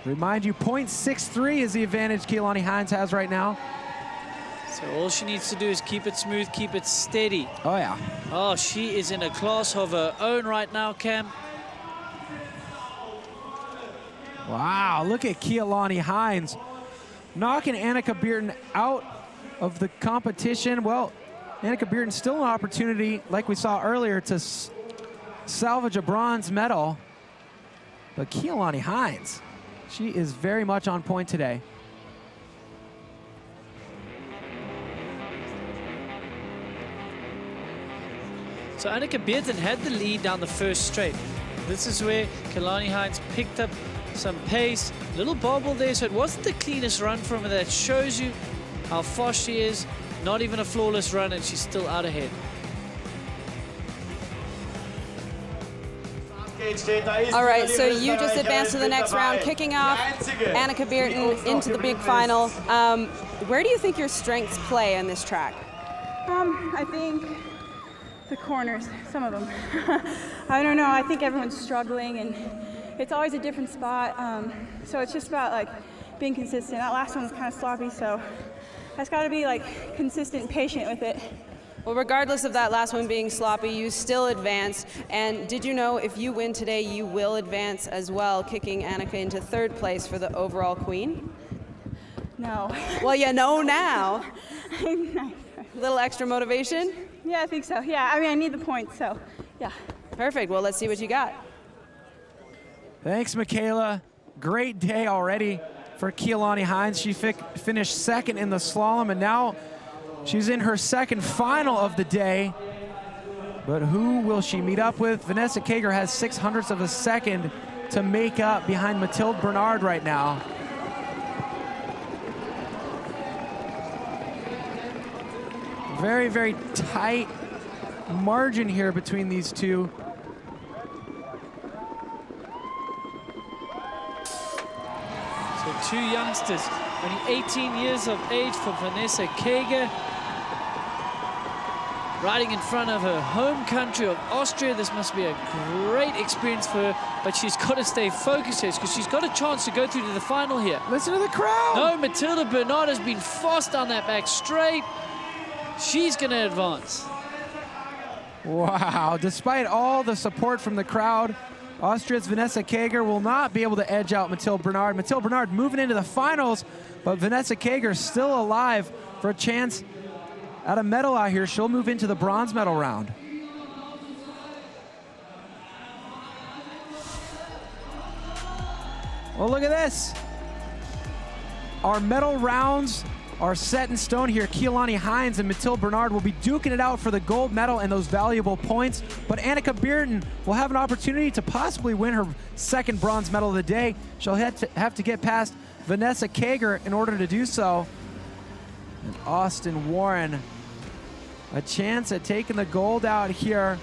Remind you, 0.63 is the advantage Keilani Hines has right now. So all she needs to do is keep it smooth, keep it steady. Oh, yeah. Oh, she is in a class of her own right now, Cam. Wow, look at Keilani Hines knocking Annika Beerten out of the competition. Well, Annika Beerten still an opportunity, like we saw earlier, to salvage a bronze medal. But Keilani Hines, she is very much on point today. So Annika Beerten had the lead down the first straight. This is where Keilani Hines picked up some pace. Little bobble there, so it wasn't the cleanest run from her. That shows you how fast she is. Not even a flawless run, and she's still out ahead. All right, so you just advanced to the next round, kicking off Annika Beerten into the big final. Where do you think your strengths play on this track? I think the corners, some of them. I don't know, I think everyone's struggling and it's always a different spot. So it's just about like being consistent. That last one was kind of sloppy, so I just gotta be like consistent and patient with it. Well, regardless of that last one being sloppy, you still advanced. And did you know if you win today, you will advance as well, kicking Annika into third place for the overall queen? No. Well, you know now. A little extra motivation? Yeah, I think so. Yeah, I mean, I need the points, so yeah. Perfect. Well, let's see what you got. Thanks, Michaela. Great day already for Keilani Hines. She finished second in the slalom, and now she's in her second final of the day. But who will she meet up with? Vanessa Kager has 0.06 of a second to make up behind Mathilde Bernard right now. Very, very tight margin here between these two. So two youngsters, only 18 years of age for Vanessa Kager. Riding in front of her home country of Austria. This must be a great experience for her, but she's got to stay focused here because she's got a chance to go through to the final here. Listen to the crowd. No, Mathilde Bernard has been fast down that back straight. She's going to advance. Wow, despite all the support from the crowd, Austria's Vanessa Kager will not be able to edge out Mathilde Bernard. Mathilde Bernard moving into the finals, but Vanessa Kager still alive for a chance at a medal out here. She'll move into the bronze medal round. Well, look at this. Our medal rounds are set in stone here. Keilani Hines and Mathilde Bernard will be duking it out for the gold medal and those valuable points. But Annika Beerten will have an opportunity to possibly win her second bronze medal of the day. She'll have to get past Vanessa Kager in order to do so. And Austin Warren, a chance at taking the gold out here.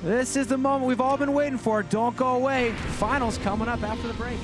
This is the moment we've all been waiting for. Don't go away. Finals coming up after the break.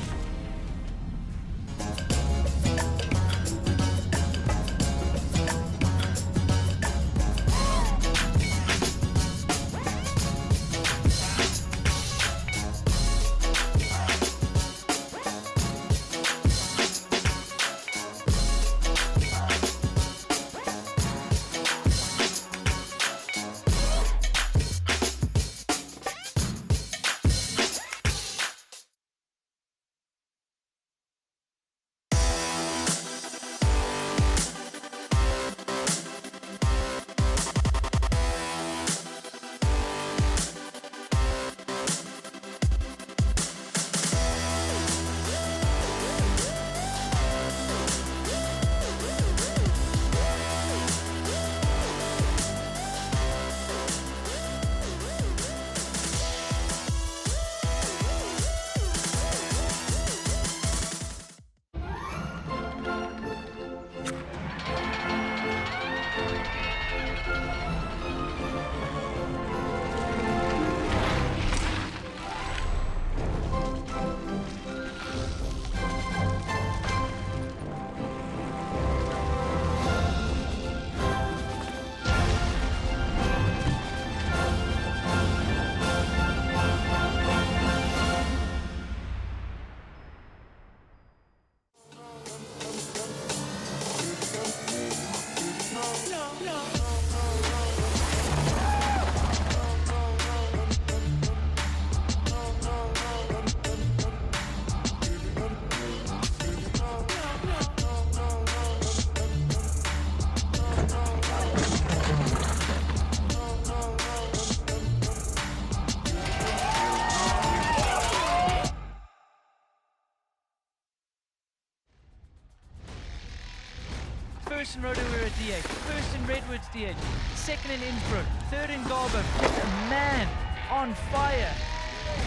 first in Rotorua DH, first in Redwoods DH, second in Innsbruck, third in Garbo. Just a man on fire.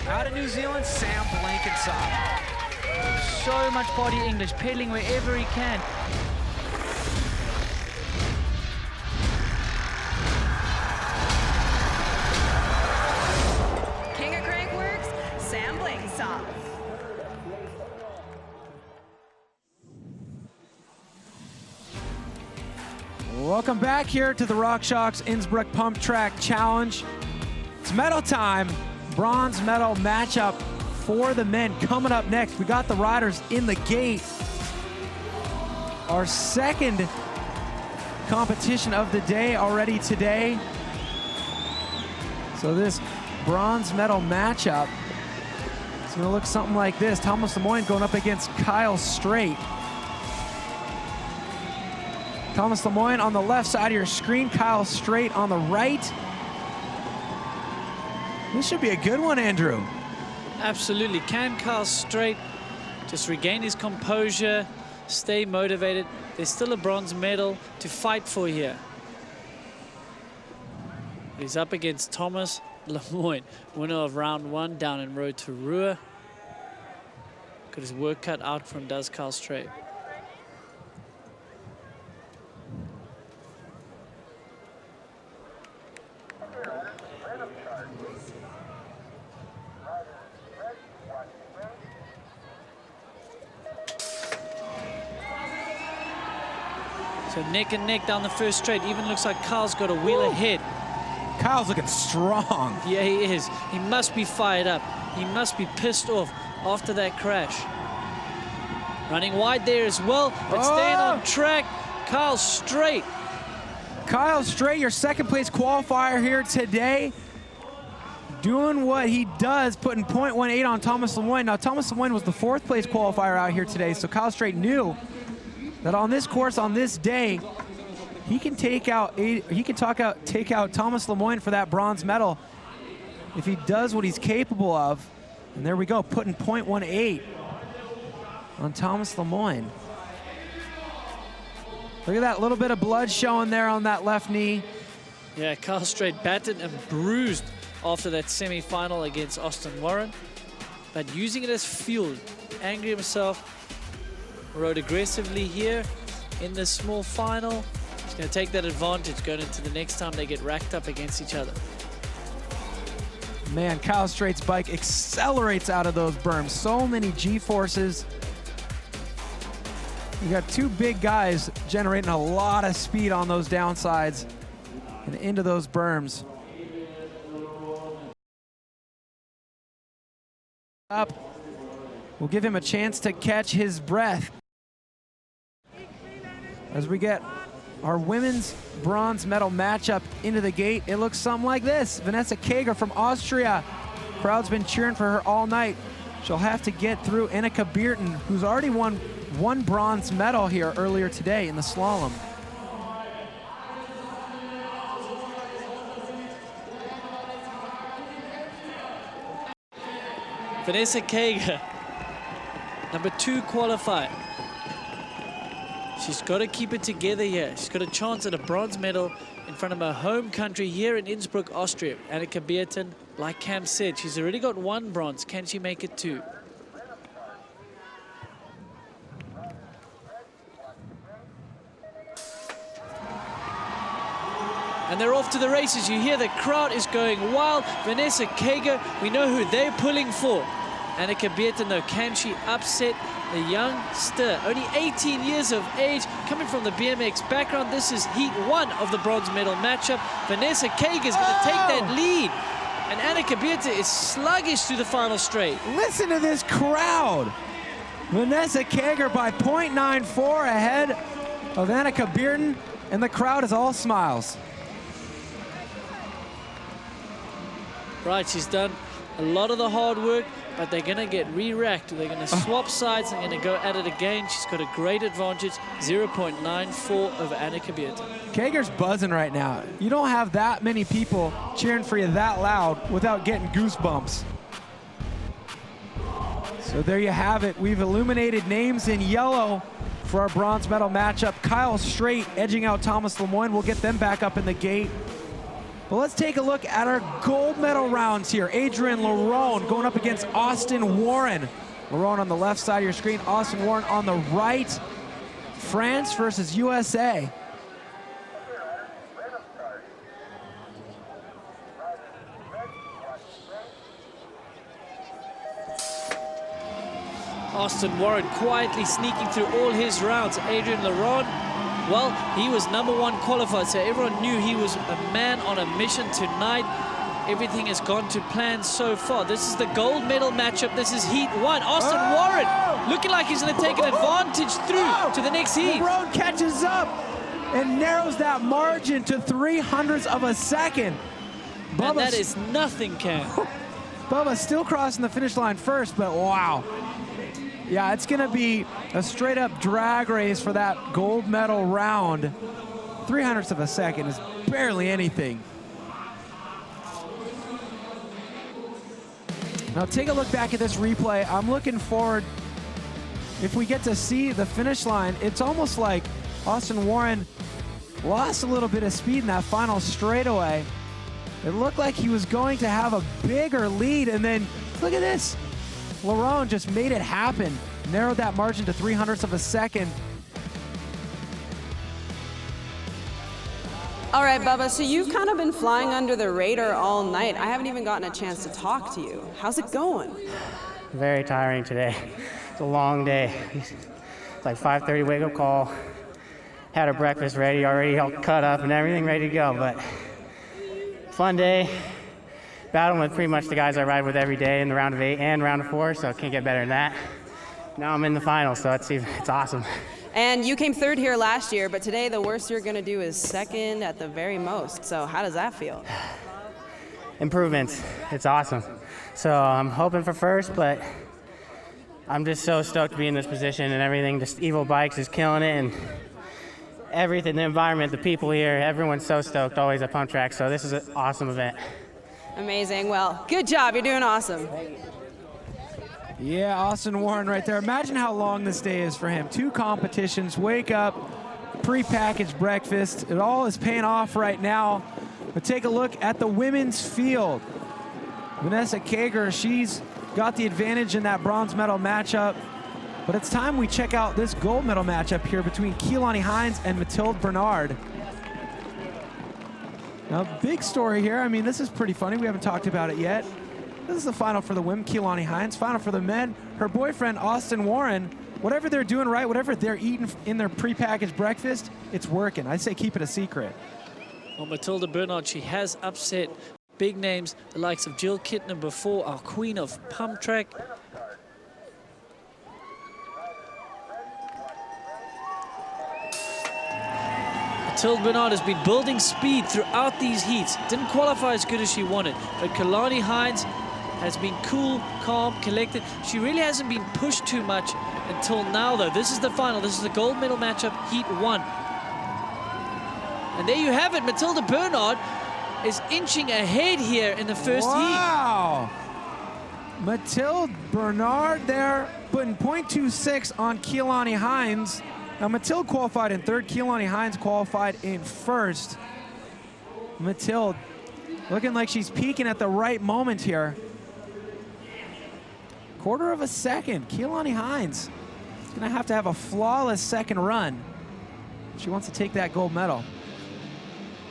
Out of New Zealand, Sam Blankenship. So much body English, pedaling wherever he can. King of Crankworx, Sam Blankenship. Welcome back here to the RockShox Innsbruck Pump Track Challenge. It's medal time. Bronze medal matchup for the men coming up next. We got the riders in the gate. Our second competition of the day already today. So this bronze medal matchup is going to look something like this. Thomas Lemoyne going up against Kyle Straight. Thomas Lemoyne on the left side of your screen, Kyle Straight on the right. This should be a good one, Andrew. Absolutely. Can Kyle Straight just regain his composure, stay motivated? There's still a bronze medal to fight for here. He's up against Thomas Lemoyne, winner of round 1 down in Rotorua. Got his work cut out for him, does Kyle Straight. So neck and neck down the first straight. Even looks like Kyle's got a wheel ahead. Kyle's looking strong. Yeah, he is. He must be fired up. He must be pissed off after that crash. Running wide there as well, but staying on track. Kyle Straight. Kyle Straight, your second place qualifier here today. Doing what he does, putting .18 on Thomas Lemoyne. Now, Thomas Lemoyne was the 4th place qualifier out here today, so Kyle Straight knew that on this course, on this day, he can take out Thomas Lemoyne for that bronze medal if he does what he's capable of. And there we go, putting .18 on Thomas Lemoyne. Look at that little bit of blood showing there on that left knee. Yeah, Kyle Straight battered and bruised after that semi-final against Austin Warren, but using it as fuel, angry himself, rode aggressively here in this small final. He's going to take that advantage going into the next time they get racked up against each other. Man, Kyle Straight's bike accelerates out of those berms. So many G-forces. You got two big guys generating a lot of speed on those downsides and into those berms. Up. We'll give him a chance to catch his breath as we get our women's bronze medal matchup into the gate. It looks something like this. Vanessa Kager from Austria. Crowd's been cheering for her all night. She'll have to get through Annika Bierten, who's already won one bronze medal here earlier today in the slalom. Vanessa Kager, number 2 qualifier. She's got to keep it together here. She's got a chance at a bronze medal in front of her home country here in Innsbruck, Austria. Annika Bierten, like Cam said, she's already got 1 bronze. Can she make it 2? And they're off to the races. You hear the crowd is going wild. Vanessa Kager, we know who they're pulling for. Annika Bierten, though, can she upset the youngster? Only 18 years of age, coming from the BMX background. This is heat 1 of the bronze medal matchup. Vanessa Kager is going to take that lead. And Annika Bierten is sluggish through the final straight. Listen to this crowd. Vanessa Kager by .94 ahead of Annika Bierten, and the crowd is all smiles. Right, she's done a lot of the hard work, but they're going to get re-racked. They're going to swap sides and going to go at it again. She's got a great advantage, 0.94 over Annika Bierten. Kager's buzzing right now. You don't have that many people cheering for you that loud without getting goosebumps. So there you have it. We've illuminated names in yellow for our bronze medal matchup. Kyle Strait edging out Thomas Lemoyne. We'll get them back up in the gate. But let's take a look at our gold medal rounds here. Adrian Lerone going up against Austin Warren. Lerone on the left side of your screen, Austin Warren on the right. France versus USA. Austin Warren quietly sneaking through all his rounds. Adrian Lerone, well, he was #1 qualified, so everyone knew he was a man on a mission tonight. Everything has gone to plan so far. This is the gold medal matchup. This is heat 1. Austin Warren looking like he's going to take an advantage through to the next heat. Lerone catches up and narrows that margin to 0.03 of a second. And that is nothing, Cam. Bubba still crossing the finish line first, but wow. Yeah, it's going to be a straight-up drag race for that gold medal round. 0.03 of a second is barely anything. Now take a look back at this replay. I'm looking forward, if we get to see the finish line, it's almost like Austin Warren lost a little bit of speed in that final straightaway. It looked like he was going to have a bigger lead, and then look at this. Lerone just made it happen, narrowed that margin to 0.03 of a second. All right, Bubba, so you've kind of been flying under the radar all night. I haven't even gotten a chance to talk to you. How's it going? Very tiring today. It's a long day. It's like 5:30 wake-up call. Had our breakfast ready, already all cut up and everything ready to go, but fun day. Battling with pretty much the guys I ride with every day in the round of 8 and round of 4, so can't get better than that. Now I'm in the final, so it's awesome. And you came 3rd here last year, but today the worst you're going to do is 2nd at the very most. So how does that feel? Improvements. It's awesome. So I'm hoping for 1st, but I'm just so stoked to be in this position and everything. Just Evo Bikes is killing it, and everything, the environment, the people here, everyone's so stoked always at Pump Track. So this is an awesome event. Amazing. Well, good job. You're doing awesome. Yeah, Austin Warren right there. Imagine how long this day is for him. 2 competitions, wake up, pre-packaged breakfast. It all is paying off right now. But take a look at the women's field. Vanessa Kager, she's got the advantage in that bronze medal matchup. But it's time we check out this gold medal matchup here between Keelani Hines and Mathilde Bernard. Now, big story here. I mean, this is pretty funny. We haven't talked about it yet. This is the final for the women, Keelani Hines. Final for the men, her boyfriend, Austin Warren. Whatever they're doing right, whatever they're eating in their prepackaged breakfast, it's working. I say keep it a secret. Well, Mathilde Bernard, she has upset big names, the likes of Jill Kittner before, our queen of Pump Track. Mathilde Bernard has been building speed throughout these heats. Didn't qualify as good as she wanted, but Keelani Hines has been cool, calm, collected. She really hasn't been pushed too much until now, though. This is the final. This is the gold medal matchup, heat 1. And there you have it. Mathilde Bernard is inching ahead here in the first heat. Wow! Mathilde Bernard there, putting 0.26 on Keelani Hines. Now, Mathilde qualified in 3rd. Keelani Hines qualified in 1st. Mathilde looking like she's peaking at the right moment here. 1/4 of a second. Keelani Hines is going to have a flawless 2nd run. She wants to take that gold medal.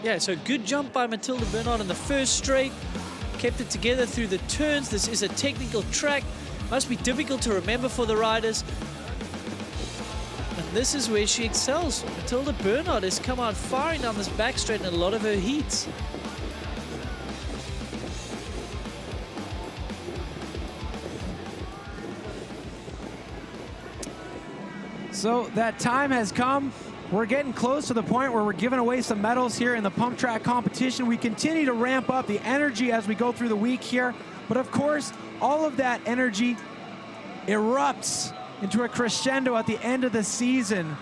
Yeah, so good jump by Mathilde Bernard in the first straight. Kept it together through the turns. This is a technical track. Must be difficult to remember for the riders. And this is where she excels. Mathilde Bernard has come out firing down this back straight in a lot of her heats. So that time has come. We're getting close to the point where we're giving away some medals here in the Pump Track competition. We continue to ramp up the energy as we go through the week here. But of course, all of that energy erupts into a crescendo at the end of the season.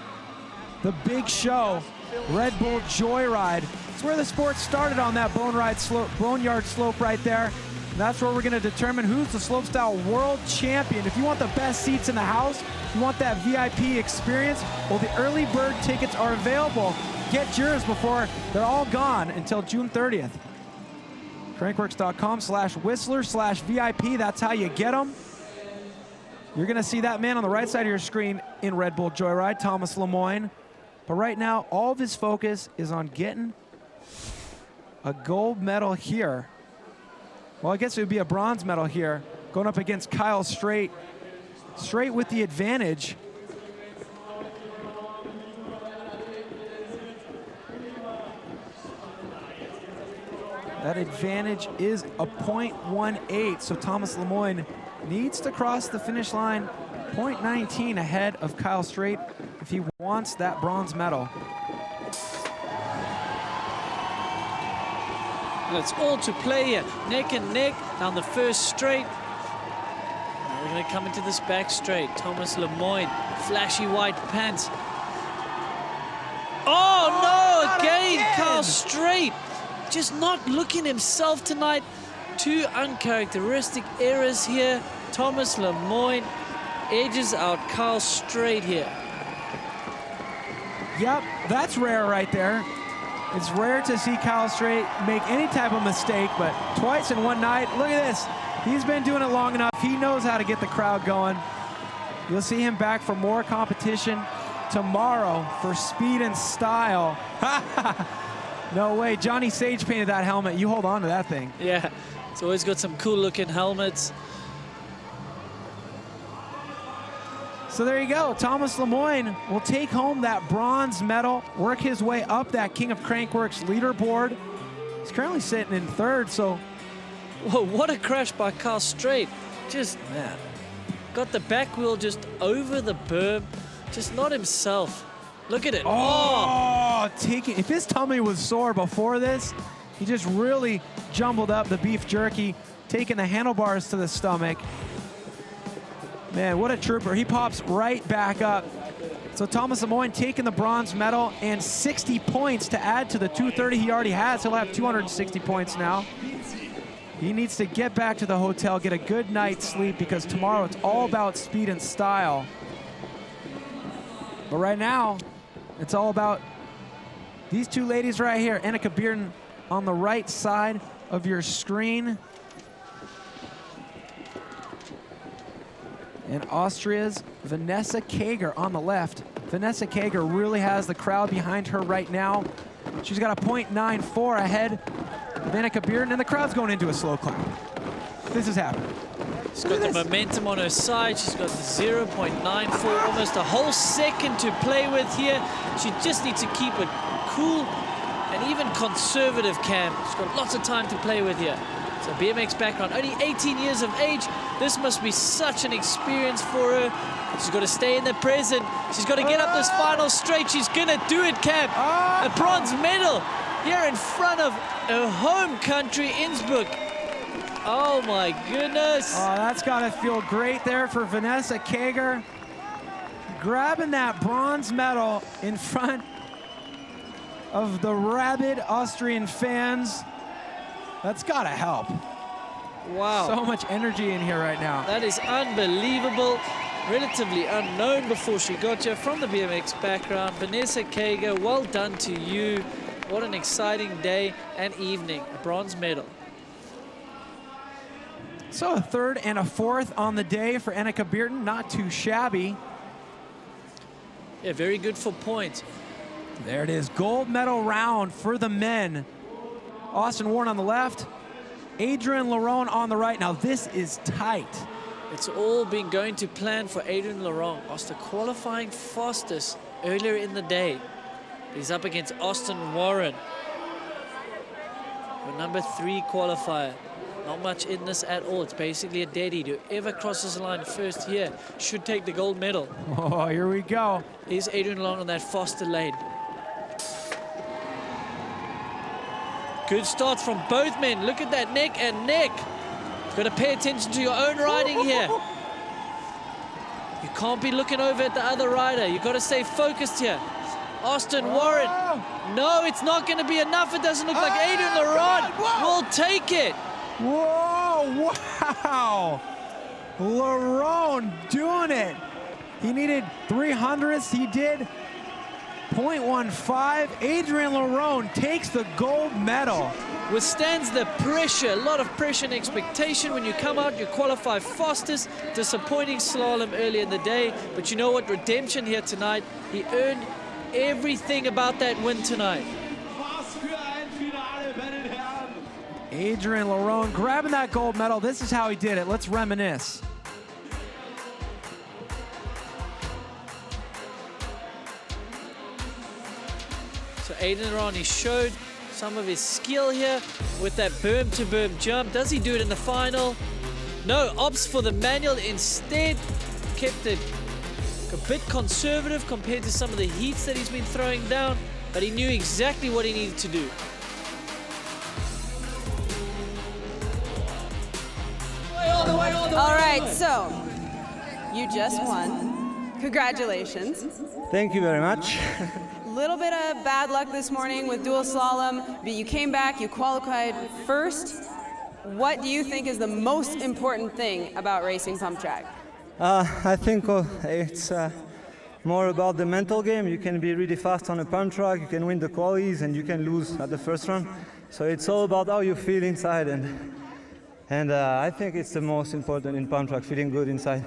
The big show, Red Bull Joyride. It's where the sport started on that boneyard slope right there. And that's where we're going to determine who's the slopestyle world champion. If you want the best seats in the house, you want that VIP experience, well, the early bird tickets are available. Get yours before they're all gone until June 30th. Crankworx.com/Whistler/VIP. That's how you get them. You're going to see that man on the right side of your screen in Red Bull Joyride, Thomas Lemoyne. But right now, all of his focus is on getting a gold medal here. Well, I guess it would be a bronze medal here, going up against Kyle Straight. Straight with the advantage. That advantage is a 0.18, so Thomas Lemoyne needs to cross the finish line 0.19 ahead of Kyle Straight if he wants that bronze medal. And it's all to play here. Neck and neck down the first straight. Now we're going to come into this back straight. Thomas Lemoyne, flashy white pants. Oh no, again, Kyle Straight. Just not looking himself tonight. Two uncharacteristic errors here. Thomas Lemoyne edges out Kyle Straight here. Yep, that's rare right there. It's rare to see Kyle Straight make any type of mistake, but twice in one night. Look at this. He's been doing it long enough. He knows how to get the crowd going. You'll see him back for more competition tomorrow for speed and style. No way. Johnny Sage painted that helmet. You hold on to that thing. Yeah, it's always got some cool looking helmets. So there you go. Thomas Lemoyne will take home that bronze medal, work his way up that King of Crankworx leaderboard. He's currently sitting in third, so. Whoa, what a crash by Kyle Straight. Just, man, got the back wheel just over the berm, just not himself. Look at it. Oh, taking. If his tummy was sore before this, he just really jumbled up the beef jerky, taking the handlebars to the stomach. Man, what a trooper. He pops right back up. So Thomas Lemoyne taking the bronze medal and 60 points to add to the 230 he already has. He'll have 260 points now. He needs to get back to the hotel, get a good night's sleep, because tomorrow it's all about speed and style. But right now, it's all about these two ladies right here. Annika Bearden on the right side of your screen. And Austria's Vanessa Kager on the left. Vanessa Kager really has the crowd behind her right now. She's got a 0.94 ahead of Annika Bearden, and the crowd's going into a slow clap. This is happening. She's got the momentum on her side. She's got the 0.94, almost a whole second to play with here. She just needs to keep it cool and even conservative, Cam. She's got lots of time to play with here. So BMX background, only 18 years of age. This must be such an experience for her. She's got to stay in the present. She's got to get up this final straight. She's going to do it, Cam. A bronze medal here in front of her home country, Innsbruck. Oh my goodness. Oh, that's got to feel great there for Vanessa Kager. Grabbing that bronze medal in front of the rabid Austrian fans. That's got to help. Wow. So much energy in here right now. That is unbelievable. Relatively unknown before she got here from the BMX background. Vanessa Kager, well done to you. What an exciting day and evening. A bronze medal. So a third and a fourth on the day for Annika Bearden. Not too shabby. Yeah, very good for points. There it is. Gold medal round for the men. Austin Warren on the left. Adrian Laurent on the right. Now this is tight. It's all been going to plan for Adrian Laurent. After qualifying fastest earlier in the day. He's up against Austin Warren. The number 3 qualifier. Not much in this at all. It's basically a dead heat. Whoever crosses the line first here should take the gold medal. Oh, here we go. Here's Adrian Laurent on that faster lane. Good starts from both men. Look at that neck and neck. You've got to pay attention to your own riding here. You can't be looking over at the other rider. You've got to stay focused here. Austin Warren. No, it's not going to be enough. It doesn't look like Adrian Laurent will take it. Whoa! Oh, wow. Lerone doing it. He needed 300ths. He did 0.15. Adrian Lerone takes the gold medal. Withstands the pressure, a lot of pressure and expectation. When you come out, you qualify fastest. Disappointing slalom early in the day, but you know what? Redemption here tonight. He earned everything about that win tonight. Adrian Lerone grabbing that gold medal. This is how he did it. Let's reminisce. So Adrian Lerone, he showed some of his skill here with that berm-to-berm jump. Does he do it in the final? No, opts for the manual. Instead, kept it a bit conservative compared to some of the heats that he's been throwing down, but he knew exactly what he needed to do. All right, so you just won. Congratulations. Thank you very much. Little bit of bad luck this morning with dual slalom, but you came back, you qualified first. What do you think is the most important thing about racing pump track? I think it's more about the mental game. You can be really fast on a pump track, you can win the qualies, and you can lose at the first run. So it's all about how you feel inside, and I think it's the most important in pump track, feeling good inside.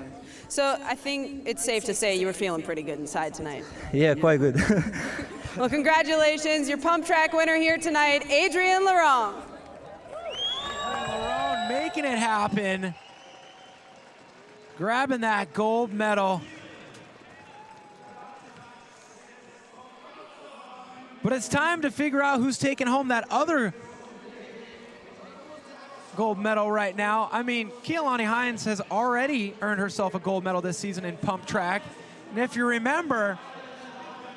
So I think it's safe to say you were feeling pretty good inside tonight. Yeah, quite good. Well, congratulations, your pump track winner here tonight, Adrian Lerone. Lerone making it happen, grabbing that gold medal. But it's time to figure out who's taking home that other gold medal right now. I mean, Keilani Hines has already earned herself a gold medal this season in pump track. And if you remember,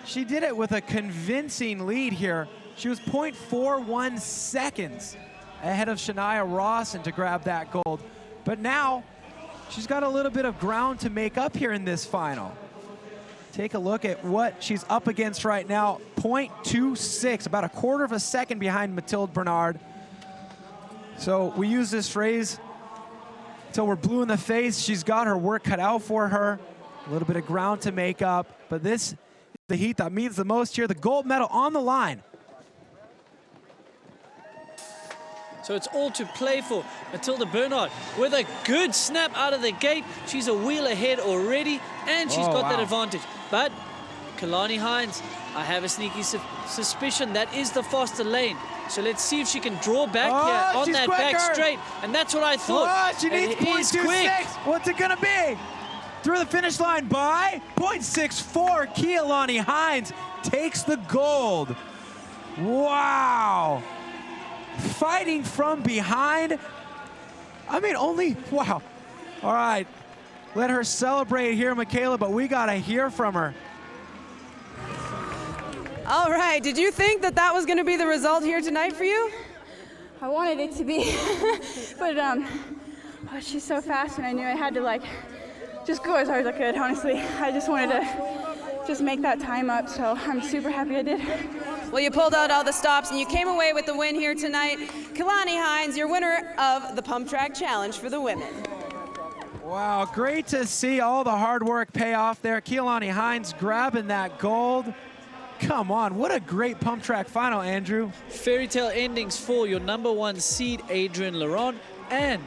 she did it with a convincing lead here. She was 0.41 seconds ahead of Shania Rawson to grab that gold. But now, she's got a little bit of ground to make up here in this final. Take a look at what she's up against right now. 0.26, about a quarter of a second behind Mathilde Bernard. So we use this phrase until we're blue in the face. She's got her work cut out for her. A little bit of ground to make up. But this is the heat that means the most here. The gold medal on the line. So it's all to play for. Mathilde Bernard with a good snap out of the gate. She's a wheel ahead already, and she's got that advantage. But Keilani Hines, I have a sneaky suspicion that is the faster lane. So let's see if she can draw back here on that back straight. And that's what I thought. She needs 0.26. What's it going to be? Through the finish line by 0.64. Keilani Hines takes the gold. Wow. Fighting from behind. I mean, wow. All right. Let her celebrate here, Michaela, but we got to hear from her. All right, did you think that that was going to be the result here tonight for you? I wanted it to be, but she's so fast, and I knew I had to just go as hard as I could. Honestly, I just wanted to just make that time up, so I'm super happy I did. Well, you pulled out all the stops, and you came away with the win here tonight. Keilani Hines, your winner of the Pump Track Challenge for the women. Wow, great to see all the hard work pay off there. Keilani Hines grabbing that gold. Come on, what a great pump track final, Andrew. Fairy tale endings for your #1 seed, Adrian Lerone, and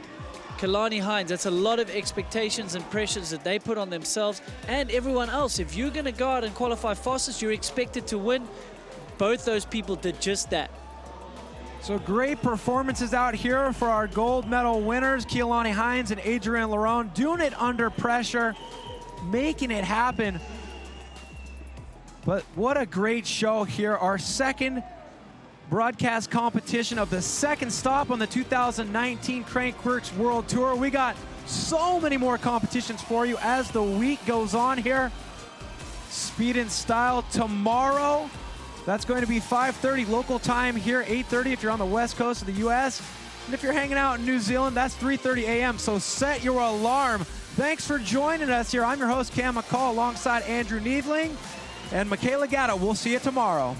Keilani Hines. That's a lot of expectations and pressures that they put on themselves and everyone else. If you're going to go out and qualify fastest, you're expected to win. Both those people did just that. So great performances out here for our gold medal winners, Keilani Hines and Adrian Lerone, doing it under pressure, making it happen. But what a great show here. Our second broadcast competition of the second stop on the 2019 Crankworx World Tour. We got so many more competitions for you as the week goes on here. Speed and Style tomorrow. That's going to be 5:30 local time here, 8:30 if you're on the west coast of the US. And if you're hanging out in New Zealand, that's 3:30 a.m. So set your alarm. Thanks for joining us here. I'm your host, Cam McCall, alongside Andrew Needling and Michaela Gatto. We'll see you tomorrow.